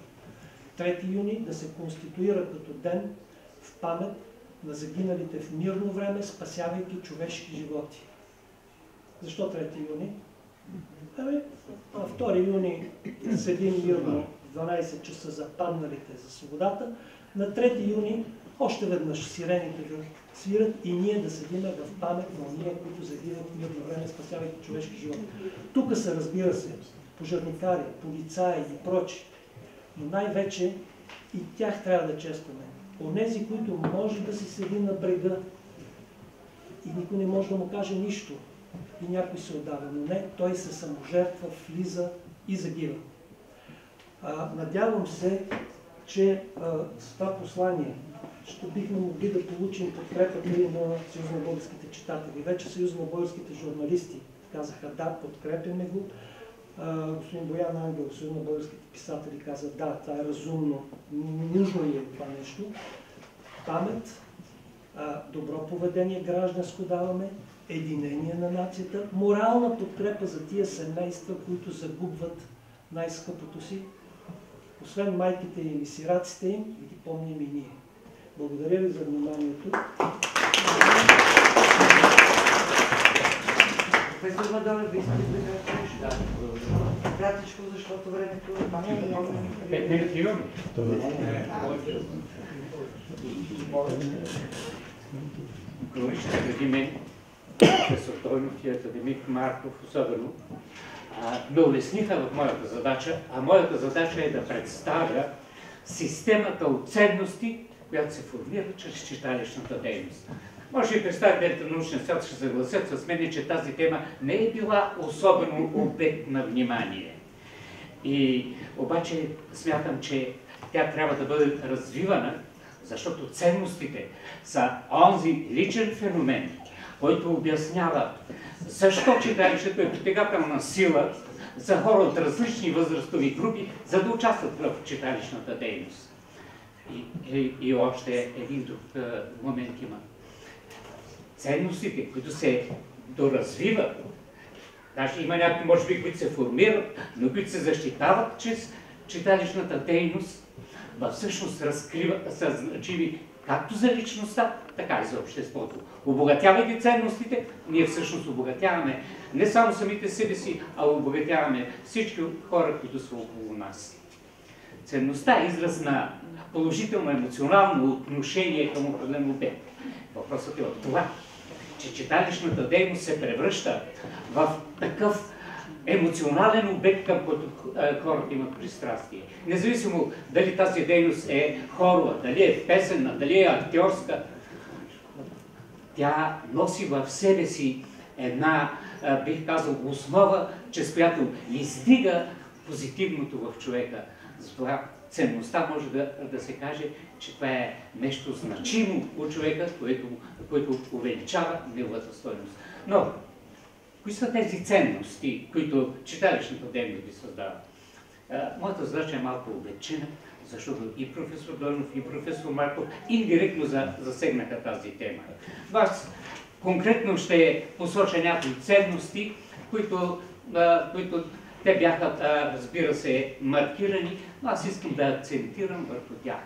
3 юни да се конституира като ден в памет на загиналите в мирно време, спасявайки човешки животи. Защо 3 юни? На 2 юни седим мирно в 12 часа за падналите за свободата. На 3 юни още веднъж сирените да свират и ние да седиме в памет на ония, които загиват в мирно време, спасявайки човешки живот. Тук са, разбира се, пожарникари, полицаи и прочи, но най-вече и тях трябва да честваме. Онези, които може да си седи на брега и никой не може да му каже нищо и някой се отдава, но не, той се саможертва, влиза и загива. Надявам се, че с това послание ще бихме могли да получим подкрепата и на Съюза на българските читатели. Вече Съюза на българските журналисти казаха да, подкрепяме го. Господин Боян Ангел, Съюз на българските писатели, каза да, това е разумно, нужно ли е това нещо. Памет, добро поведение гражданско даваме, единение на нацията, морална подкрепа за тия семейства, които загубват най-скъпото си. Освен майките им и сираците им, да ги помним и ние. Благодаря ви за вниманието. Професор Мадонов, ви искате да кажете нещо? Да. Кратичко, защото времето е пак не помня. 5 минути имаме. Граничните преди мен, професор Тойнов и академик Марков особено, ме улесниха в моята задача, а моята задача е да представя системата от ценности, която се формира чрез читалищната дейност. Може и представителите на научния свят ще съгласят с мен, че тази тема не е била особено обект на внимание. И обаче смятам, че тя трябва да бъде развивана, защото ценностите са онзи личен феномен, който обяснява защо читалището е притегателна сила за хора от различни възрастови групи, за да участват в читалищната дейност. И още един друг момент има. Ценностите, които се доразвиват, даже има някои, може би, които се формират, но които се защитават чрез читалищната дейност, всъщност са значими както за личността, така и за обществото. Обогатявайки ценностите, ние всъщност обогатяваме не само самите себе си, а обогатяваме всички хора, които са около нас. Ценността е израз на положително емоционално отношение към определен обект. Въпросът е в това, че читалищната дейност се превръща в такъв емоционален обект, към който хората имат пристрастие. Независимо дали тази дейност е хорова, дали е песенна, дали е актьорска, тя носи в себе си една, бих казал, основа, чрез която издига позитивното в човека. Затова ценността може да се каже, че това е нещо значимо от човека, което увеличава неговата стойност. Но, кои са тези ценности, които читалищната дейност ви създава? Моята задача е малко облекчена, защото и професор Дойнов, и професор Марков индиректно засегнаха тази тема. Аз конкретно ще посоча някои ценности, които те бяха, разбира се, маркирани, но аз искам да акцентирам върху тях.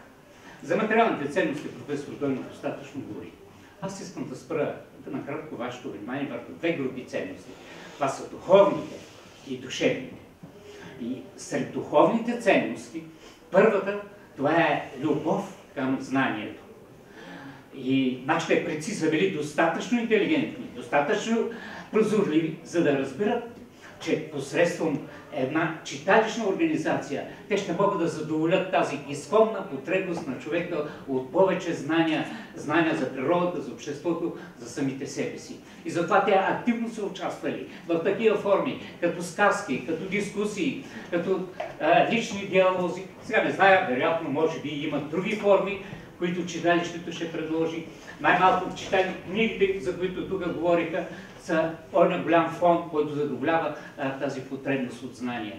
За материалните ценности професор Дойнов достатъчно говори. Аз искам да спра накратко вашето внимание върху две групи ценности. Това са духовните и душевните. И сред духовните ценности, първата, това е любов към знанието. И нашите предци са били достатъчно интелигентни, достатъчно прозорливи, за да разберат, че посредством една читалищна организация те ще могат да задоволят тази изконна потребност на човека от повече знания за природата, за обществото, за самите себе си. И затова те активно са участвали в такива форми, като сказки, като дискусии, като лични диалози. Сега не зная, вероятно, може би имат други форми, които читалището ще предложи. Най-малко книгите, за които тук говориха, са на голям фонд, който задоволява тази потребност от знания.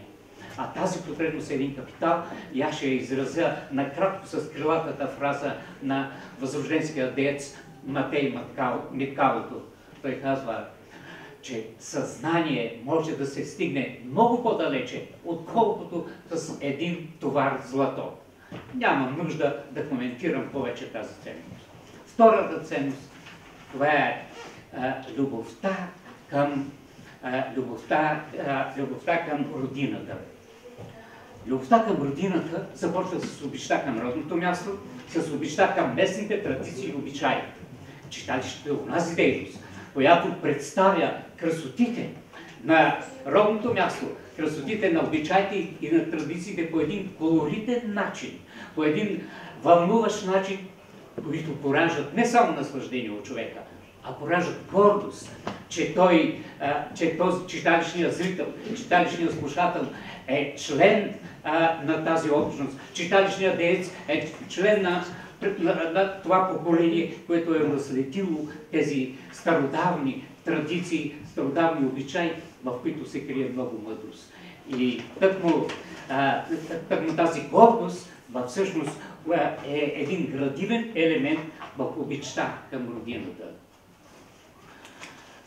А тази потребност е един капитал и аз ще я изразя накратко с крилатата фраза на възрожденския деец Матей Миткалото. Той казва, че съзнание може да се стигне много по-далече, отколкото с един товар злато. Нямам нужда да коментирам повече тази ценност. Втората ценност, това е любовта към родината. Любовта към родината започва с обичта към родното място, с обичта към местните традиции и обичаи. Читалището е онази дейност, която представя красотите на родното място, красотите на обичаите и на традициите по един колоритен начин, по един вълнуващ начин, които пораждат не само наслаждение от човека, а пораждат гордост, че този читалищният зрител, читалищният слушател е член на тази общност. Читалищният деец е член на това поколение, което е наследило тези стародавни традиции, стародавни обичаи, в които се крие много мъдрост. И тъкмо тази гордост всъщност е един градивен елемент в обичта към родината.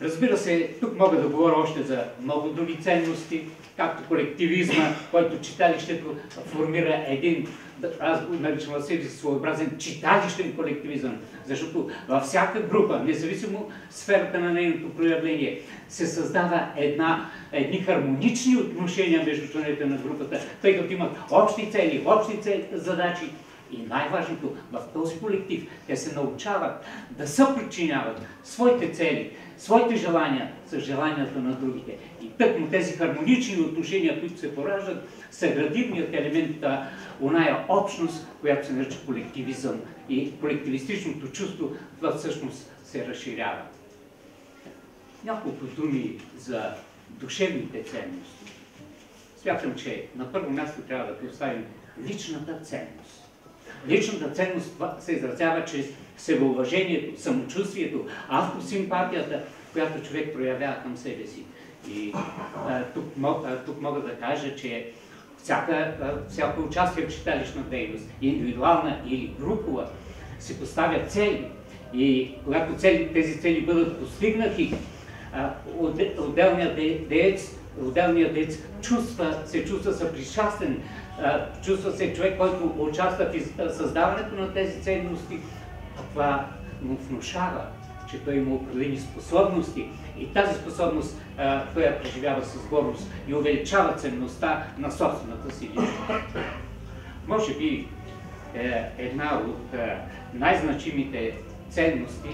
Разбира се, тук мога да говоря още за много други ценности, както колективизма, който читалището формира един, аз го наричам в себе си, своеобразен читалищен колективизъм, защото във всяка група, независимо сферата на нейното проявление, се създава едни хармонични отношения между членовете на групата, тъй като имат общи цели, задачи. И най-важното, в този колектив те се научават да съпричиняват своите цели, своите желания с желанията на другите. И тъкмо тези хармонични отношения, които се пораждат, са градивният елемент на оная общност, която се нарича колективизъм. И колективистичното чувство всъщност се разширява. Няколко думи за душевните ценности. Смятам, че на първо място трябва да поставим личната ценност. Личната ценност се изразява чрез себеуважението, самочувствието, автосимпатията, която човек проявява към себе си. И тук мога да кажа, че всяко участие в читалищна дейност, индивидуална или групова, се поставят цели. И когато тези цели бъдат постигнати, отделният деец се чувства съпричастен, чувства се човек, който участва в създаването на тези ценности, а това му внушава, че той има определени способности и тази способност той я преживява с гордост и увеличава ценността на собствената си личност. Може би една от най-значимите ценности,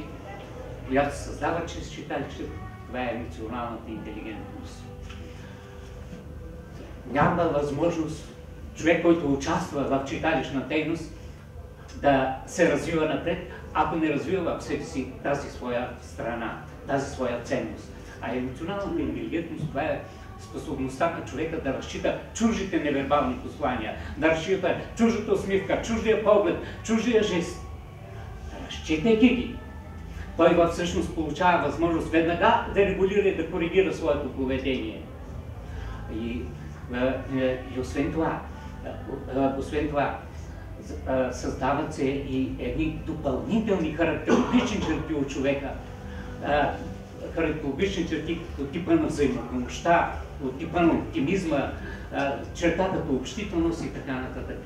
която се създава чрез читалището, това е емоционалната интелигентност. Няма възможност човек, който участва в читалищна дейност, да се развива напред, ако не развива в себе си тази своя страна, тази своя ценност. А емоционалната интелигентност, това е способността на човека да разчита чуждите невербални послания, да разчита чуждата усмивка, чуждия поглед, чуждия жест. Разчитайки ги, той всъщност получава възможност веднага да регулира и да коригира своето поведение. И освен това, създават се и едни допълнителни характерологични черти от човека. Характерологични черти от типа на взаимопомощта, от типа на оптимизма, черта като общителност и така нататък.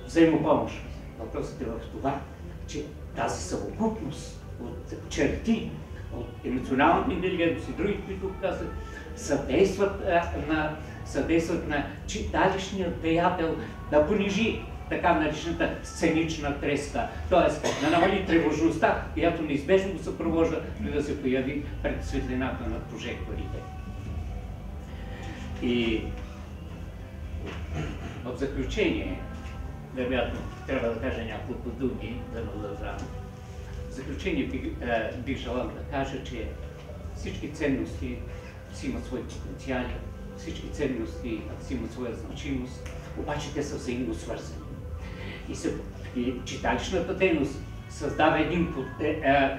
Взаимопомощ. Въпросът е в това, че тази съвокупност от черти, от емоционалната интелигентност и други, които казах, съдействат на читалищния деятел да понижи така наречената сценична треска, т.е. да намали тревожността, която неизбежно го съпровожда, преди да се появи пред светлината на прожекторите. И в заключение, вероятно, трябва да кажа няколко думи, да продължавам. В заключение бих желал да кажа, че всички ценности си имат свои потенциали, всички ценности си имат своя значимост, обаче те са взаимно свързани. И читалищната дейност създава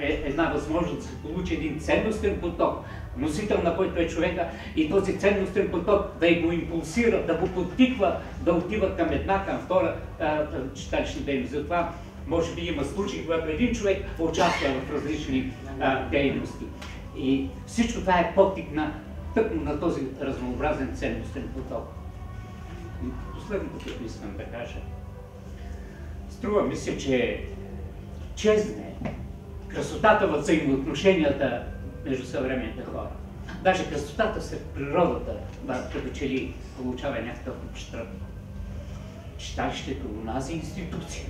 една възможност да се получи един ценностен поток, носител на който е човека, и този ценностен поток да го импулсира, да го подтиква да отива към една, към втора читалищна дейност. Затова може би има случаи, когато един човек участва в различни дейности. И всичко това е подтик тъкмо на този разнообразен ценностен поток. И последното, което искам да кажа. Струва ми се, че чезне красотата в взаимоотношенията между съвременните хора. Даже красотата сред природата, като че ли получава някакъв общрък. Читалището е онази институция,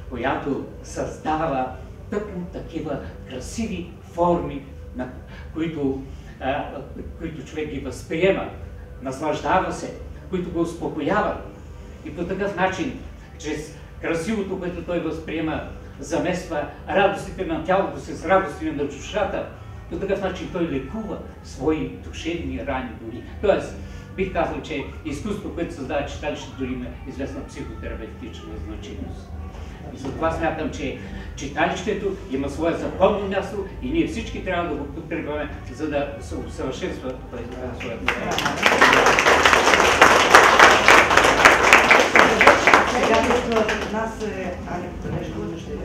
която създава тъкмо такива красиви форми, които човек ги възприема, наслаждава се, които го успокояват. И по такъв начин, чрез красивото, което той възприема, замества радостите на тялото си с радостите на душата, по такъв начин той лекува свои душевни рани дори. Тоест, бих казал, че изкуството, което създава читалището, дори има известна психотерапевтична значимост. И затова смятам, че читалището има свое законно място и ние всички трябва да го подкрепяме, за да се усъвършенства своето място. Сега от нас е Аня Кукалешкова, ще я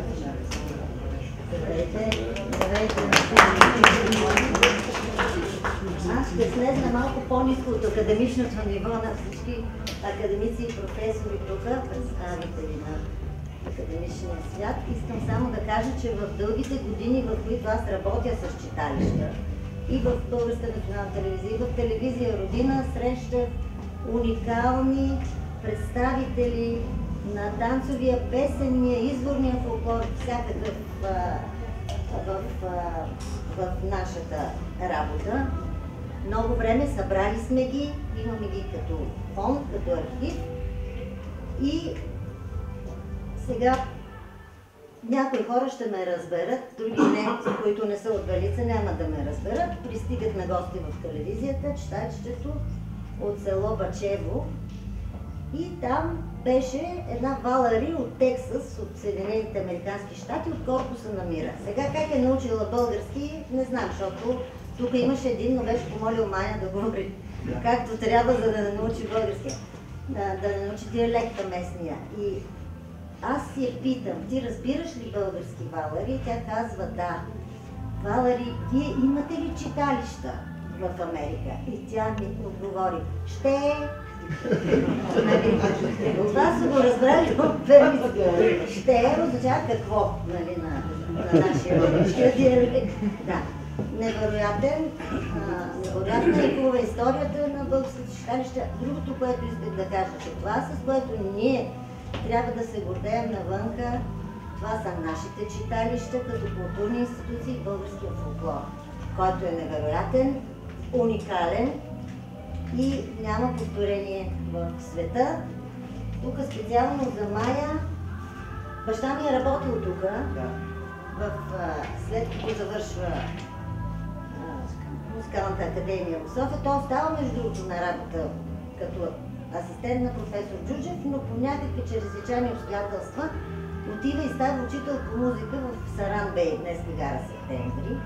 Аз ще слезна малко по-ниско от академичното ниво на всички академици и професори тук, представители на академичния свят. Искам само да кажа, че в дългите години, в които аз работя с читалища, и в Българска национална телевизия, и в телевизия Родина, срещах уникални представители на танцовия, песенния, изворния фолклор, всякакъв в нашата работа. Много време събрали сме ги, имаме ги като фонд, като архив. И сега някои хора ще ме разберат, други не, които не са от Белица, няма да ме разберат. Пристигат на гости в телевизията, читалището от село Бачево. И там беше една Валари от Тексас, от Съединените американски щати, от корпуса на мира. Сега как е научила български, не знам, защото тук имаше един, но беше помолил Маня да говори както трябва, за да научи български, да научи диалекта местния. И аз си я питам, ти разбираш ли български, Валари? И тя казва, да. Валари, вие имате ли читалища в Америка? И тя ми отговори, ще. От вас са го разбрали от първи. Ще означава какво, нали, на нашия българския диалект. Да. Невероятна е хубава историята на българските читалища. Другото, което исках да кажа, че това, с което ние трябва да се гордеем навънка, това са нашите читалища като културни институции в българския фолклор, който е невероятен, уникален и няма повторение в света. Тук специално за Мая, баща ми е работил тук, след като завършва Музикалната академия в София. Той остава между другото на работа като асистент на професор Джуджев, но по някакви чрезвичайни обстоятелства отива и става учител по музика в Саран Бей, днес гара Септември.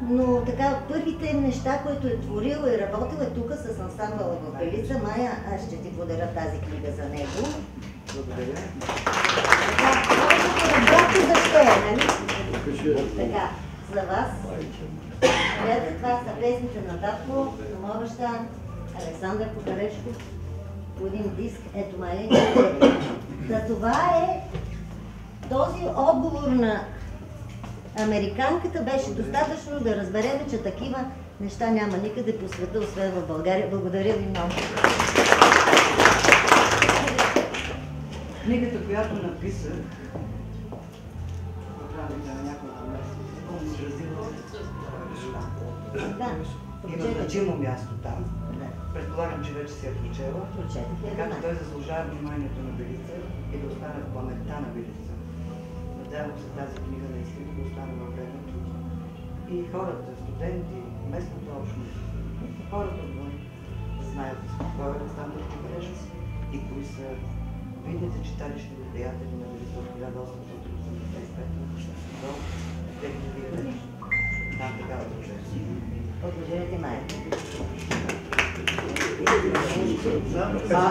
Но така, първите неща, които е творил и работил е тук с ансамбъла в Белица. Мая, аз ще ти подаря тази книга за него. Благодаря. Разбрахте защо е, нали? Така, за вас. Гледате, това са песните на татко, на моя баща, Александър Кукалешков, по един диск, ето маленьките. За това е този отговор на американката беше достатъчно да разберем, че такива неща няма никъде по света, освен в България. Благодаря ви много. Книгата, която написах, в рамките на няколко месеца, изразила има значимо място там. Предполагам, че вече си я прочела. Така че той заслужава вниманието на Белица и да остане в паметта на Белица. Надявам се тази книга наистина да остане във времето. И хората, студенти, местната общност, хората отвън знаят кой е Александър Кукалешков и кои са видните читалищни приятели на Велико от 1885 до 2009. Там такава държава. Отложете Майя.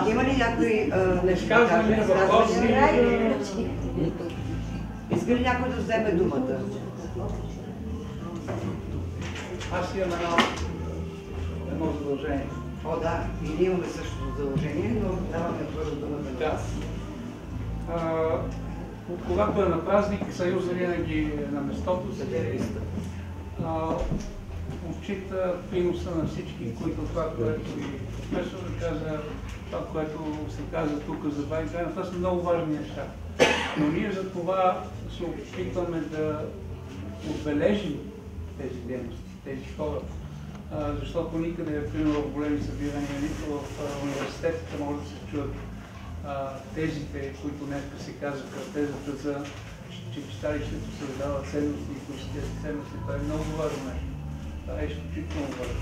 Има ли някой нещо да каже? Иска ли някой да вземе думата? Аз имам едно задължение. О, да, и ние имаме същото задължение, но даваме първо думата на вас. Когато е на празник, Съюза винаги е на местото, отчита приноса на всички, които това, което и професорът каза, това, което се каза тук за Байгана, това са много важни неща. Но ние за това се опитваме да отбележим тези дейности, тези хора, защото никъде, примерно в големи събирания, нито в университетите може да се чуят тезите, които днес се казаха, тезата за че читалището създава ценности и политически ценности. Това е много важно нещо. Това е изключително важно.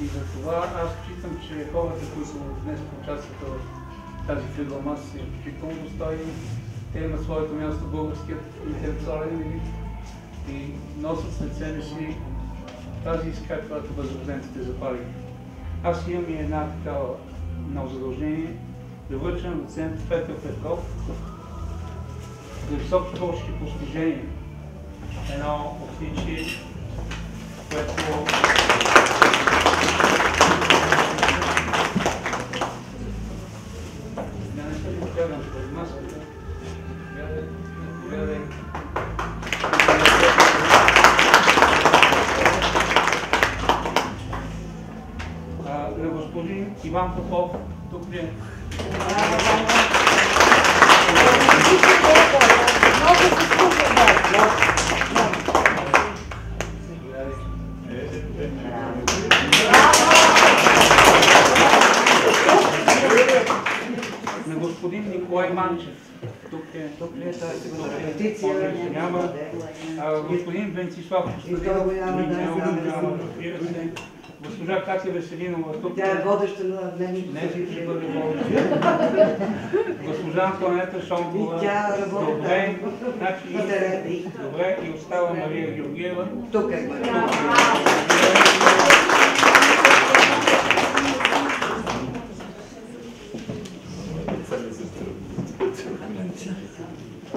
И за това аз считам, че хората, които днес участват в тази кръгла маса, са изключително достойни. Те имат своето място в българският интелектуален елит и носят след себе си тази искра, която възрожденците запалиха. Аз имам и една такава много задължение да връча на доцент Петър Петков за високи творчески постижения. Едно отличие, което не се го гледам пред маската. Гледай. На господин Иван Попов, тук ли е? На господин Николай Манчев. Тук е. Тук ли е? Той е сигурно репетиция. Няма. Господин Венцислав Костадинов. Няма. Госпожа Катя Веселинова тук. Тя е водеща на дневните. Не, ще бъде водеща. Госпожа Антонета Шонкова. И тя работи. Добре. Добре. И остава Мария Георгиева. Тук е Мария.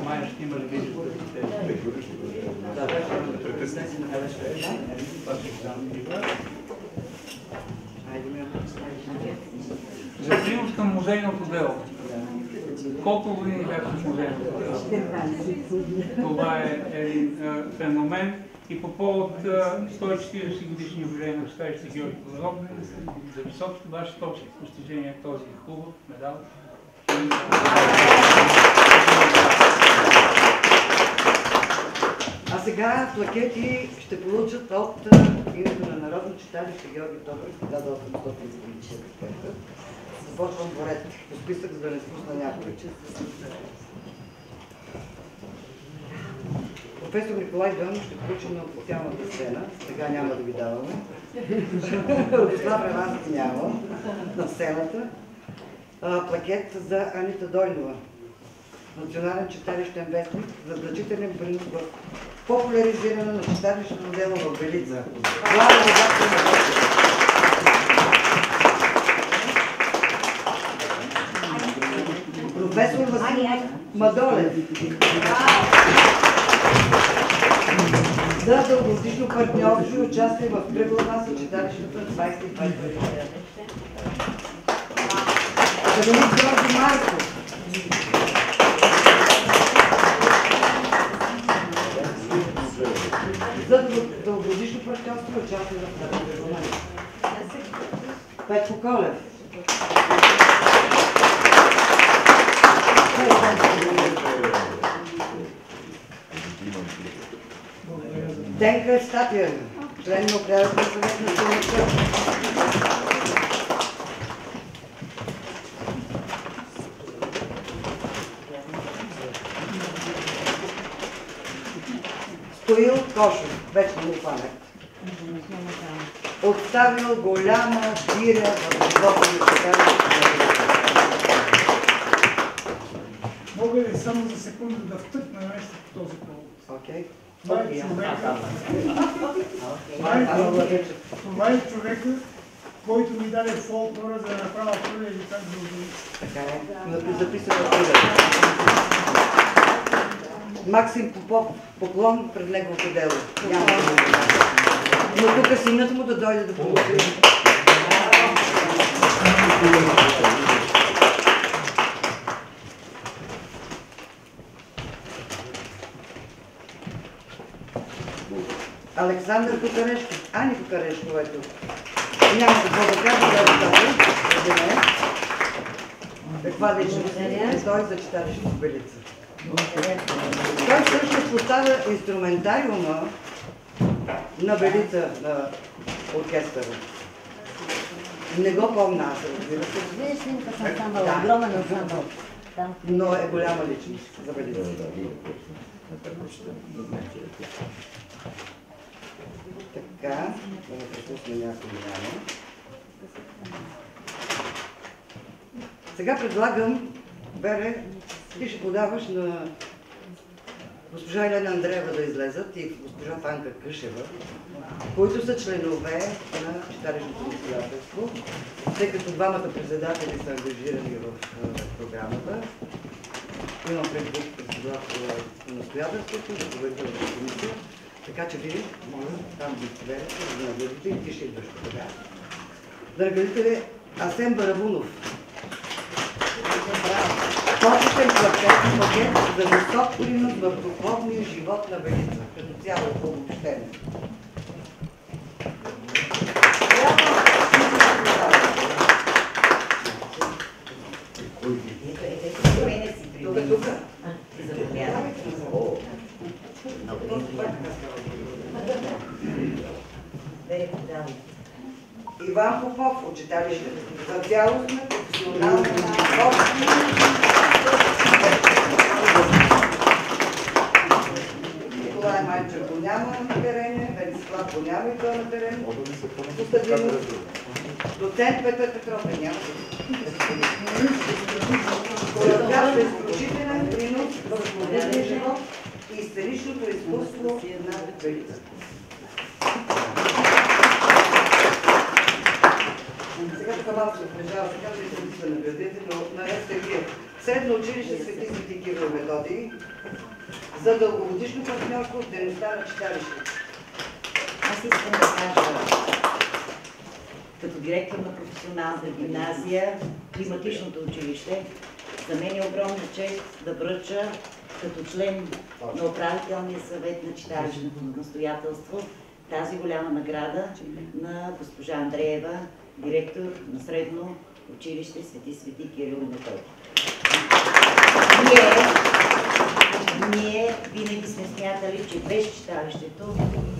Майя ще има ли виждате? Да, за принос към музейното дело. Колко години бяха в музейното дело? Това е един феномен и по повод 140 годишни юбилей на читалище Георги Тодоров за високите ваши творчески постижения този хубав медал. А сега плакети ще получат от името на Народно читалище Георги Тодоров 1835. Започвам по ред, по списък, за да не спусна някой. Професор Николай Дойнов ще включи на официалната сцена. Сега няма да ви даваме. Радослав Ревански няма на сцената. Плакет за Анита Дойнова. Национален читалищен вестник за значителен принос в популяризиране на читалищното дело в Белица. Главен редактор на Белица. Професор Васил Мадолев. За дългогодишно партньорство и участие в кръгла маса читалището на 20 и 21 век. Академик Георги Марков. За дългогодишно партньорство и участие в кръгла маса. Петко Колев. Денка Евстатиева, член на управителния съвет на Силната. Стоил Кошев, вече му памет. Оставил голяма диря в живота на читалището. Мога ли само за секунда да втъкна нещо по този повод? Окей. Това е човека, който ми даде фолклора, за да направя първия лицак за Обелица. Така е. Записано в книгата. Максим Попов, поклон пред неговото дело. Но тук синът му да дойде да получи. Александър Кукарешки. Ани Кукарешкова е тук. Няма какво да кажа, да разказвам. Каква личност е той за читалището в Белица. Той също поставя инструментариума на Белица на оркестъра. Не го помня аз, разбира се. Вие снимка с ансамбъл, огромен ансамбъл. Но е голяма личност за Белица. Така, да препусна някой няма. Сега предлагам, Бере, ти ще подаваш на госпожа Елена Андреева да излезат и госпожа Фанка Къшева, които са членове на читалищното настоятелство, тъй като двамата председатели са ангажирани в програмата. Имам предвид председател на настоятелството, ръководител на комисия, така че вие, моля, там ги изповедате, да наградите и ти ще идваш тогава. Да наградите Асен Барабунов. Почетен квартет пакет за висок принос в духовния живот на Белица, като цяло обобщено. Тук. Иван Попов от читалището за цялостна професионална Николай Майчев го няма на терене, Венцислав го няма и той на терене. Доцент Петър Петров е няма. Коreограф е изключителен принос в свободния живот и сценичното изкуство на Белица. Сега така малко се отмежава, сега ще се наградите, но наред сте вие. Средно училище Свети Кирил и Методий за дългогодишно партньорство в дейността на читалището. Аз искам да кажа, като директор на професионалната гимназия, климатичното училище, за мен е огромна чест да връча като член на управителния съвет на читалищното настоятелство тази голяма награда на госпожа Андреева, директор на средно училище Свети Кирил и Методий. Ние винаги сме смятали, че без читалището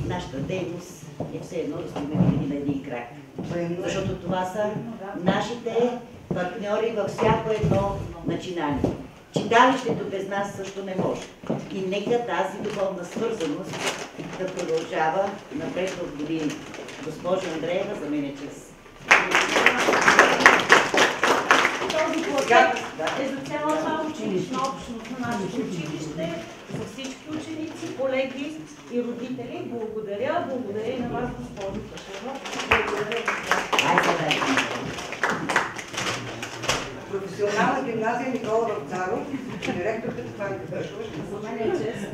нашата дейност е все едно да сме били на един крак. Защото това са нашите партньори във всяко едно начинание. Читалището без нас също не може. И нека тази духовна свързаност да продължава напред в години. Госпожа Андреева, за мен е чест. Този плакат е за цялата училищна общност на нашето училище, за всички ученици, колеги и родители. Благодаря. Благодаря и на вас, госпожо Къшева. Благодаря. Професионална гимназия Никола Вапцаров, директорката Фанка Къшева. За мен е чест.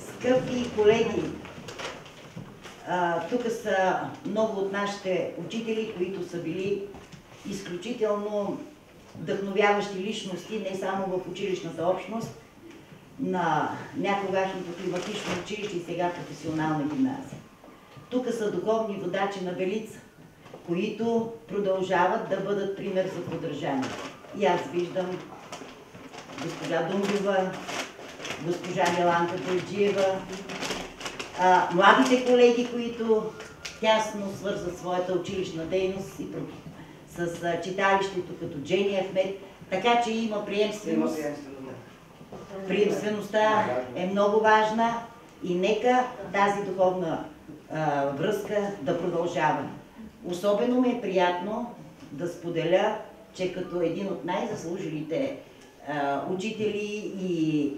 Скъпи колеги, тук са много от нашите учители, които са били изключително вдъхновяващи личности, не само в училищната общност, на някогашното климатично училище и сега професионална гимназия. Тук са духовни водачи на Белица, които продължават да бъдат пример за подражание. И аз виждам госпожа Думбова, госпожа Миланка Дойджиева, младите колеги, които тясно свързват своята училищна дейност и с читалището, като Джени Ахмед, така че има приемственост. Приемствеността е много важна и нека тази духовна връзка да продължава. Особено ми е приятно да споделя, че като един от най-заслужилите учители,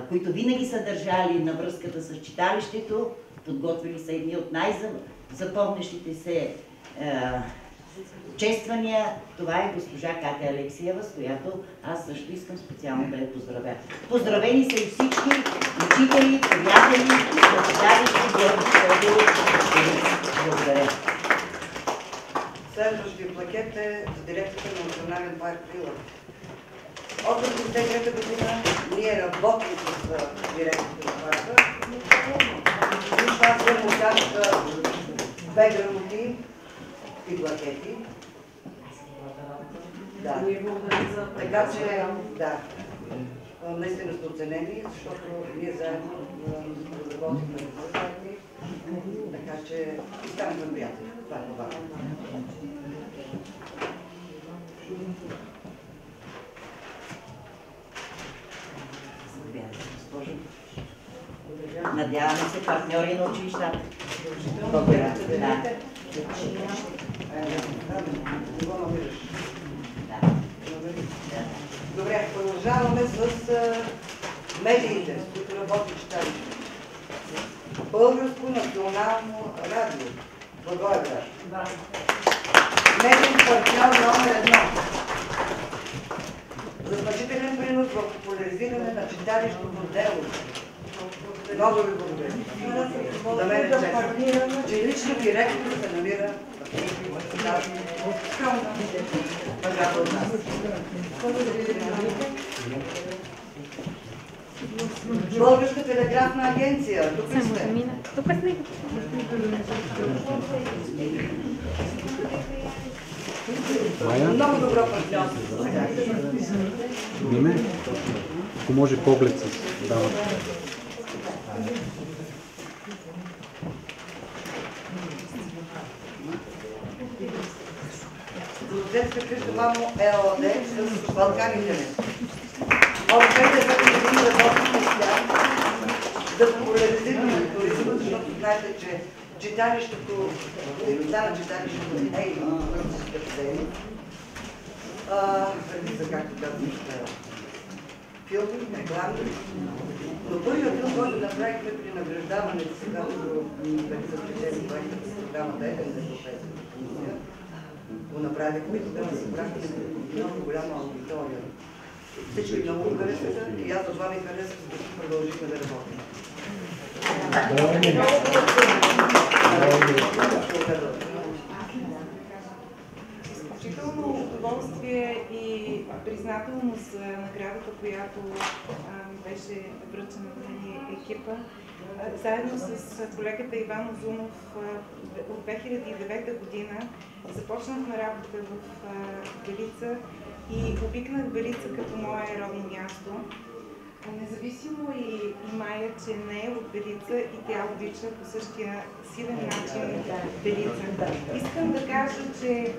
които винаги са държали на връзката с читалището, подготвили са едни от най-запомнящите се чествания. Това е госпожа Катя Алексиева, с която аз също искам специално да я поздравя. Поздравени са и всички учители, приятели, читалищи, благодаря. Следващия плакет е за директора на Национален парк Рила. От 1993 година ние работим с директорите на парка. Това се участва 2 грамоти и плакети. Да. Така че, да, наистина сте оценени, защото ние заедно разработихме резултати. Така че станахме приятели. Това е това. Надяваме се партньори на училищата. Благодаря. Добре, продължаваме с медиите, с които работи читалището. Българско национално радио. Благоевград. Медиен партньор номер 1. За значителен принос в популяризиране на читалищното дело. Много ви благодаря. За мен е честно, че лично директор се намира в тази скромна пържава от нас. Българска телеграфна агенция. Тук ли сте? Тук сте. Много добро партньорство. Ниме, ако може поглед с дамата. Детска къща Мамо ЕОД с Балканите. От 5 години работим с тях да популяризираме туризма, защото знаете, че читалището, дейността на читалището е и туристическата дейност. Редица, както казвам, филми, реклами. Но първият филм, който направихме при награждаването си, когато редица спечели проекта с програмата ЕДЕН за Европейската комисия, го направихме и тогава събрахме много голяма аудитория. Всички много го харесаха и аз това ми харесах, защото продължихме да работим. Изключително удоволствие и признателност за наградата, която беше връчена на екипа. Заедно с колегата Иван Озунов от 2009 година започнахме работа в Белица и обикнах Белица като мое родно място. Независимо и Майя, че не е от Белица и тя обича по същия силен начин Белица. Искам да кажа, че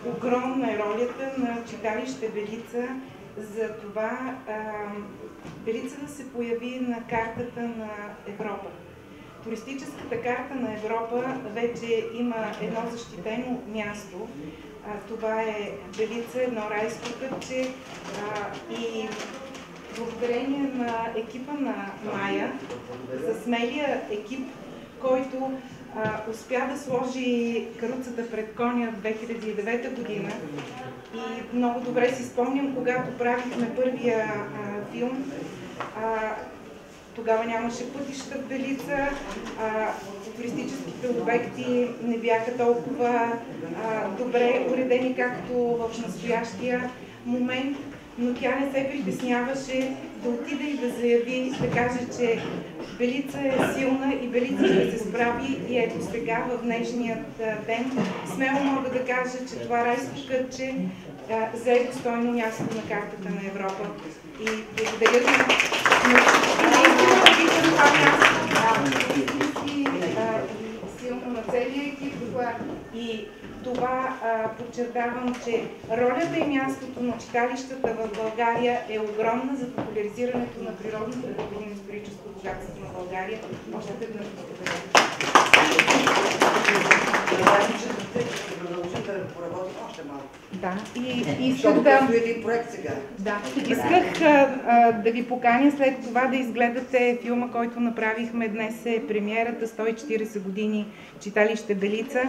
огромна е ролята на читалище Белица за това Белица да се появи на картата на Европа. Туристическата карта на Европа вече има едно защитено място. Това е Белица, едно райско кътче и благодарение на екипа на Майя, за смелия екип, който успя да сложи каруцата пред коня в 2009 година. И много добре си спомням, когато правихме първия филм, тогава нямаше пътища в Белица, туристическите обекти не бяха толкова добре уредени, както в настоящия момент, но тя не се притесняваше да отиде и да заяви, да каже, че Белица е силна и Белица ще се справи. И ето сега, в днешният ден, смело мога да кажа, че това райско кътче зае достойно място на картата на Европа. И благодаря ви това място и силно на целия екип, изниква и това подчертавам, че ролята и мястото на читалищата в България е огромна за популяризирането на природното културно историческо богатство на България. Още веднъж благодаря. Продължим да поработим още малко. Да, и исках да... един проект сега. Да, исках да ви поканя след това да изгледате филма, който направихме днес, е премиерата 140 години читалище Белица,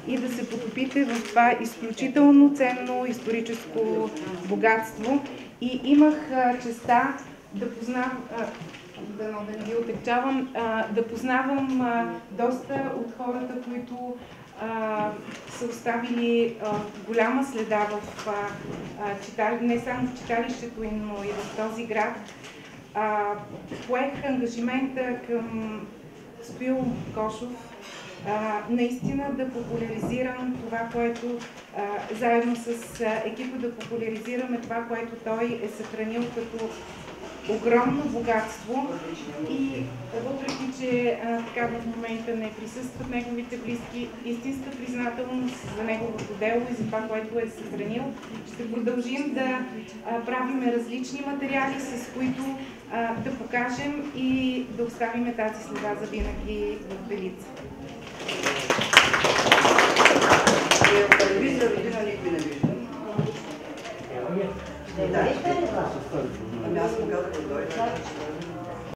и да се потопите в това изключително ценно историческо богатство. И имах честа да познавам, да не ги отекчавам, да познавам доста от хората, които са оставили голяма следа в не само в читалището им, но и в този град. Поех ангажимента към Стоил Кошов наистина да популяризирам това, което заедно с екипа да популяризираме това, което той е съхранил като огромно богатство, и въпреки, че така в момента не присъстват неговите близки, истинска признателност за неговото дело и за това, което е съхранил. Ще продължим да правим различни материали, с които да покажем и да оставим тази следа за винаги в Белица.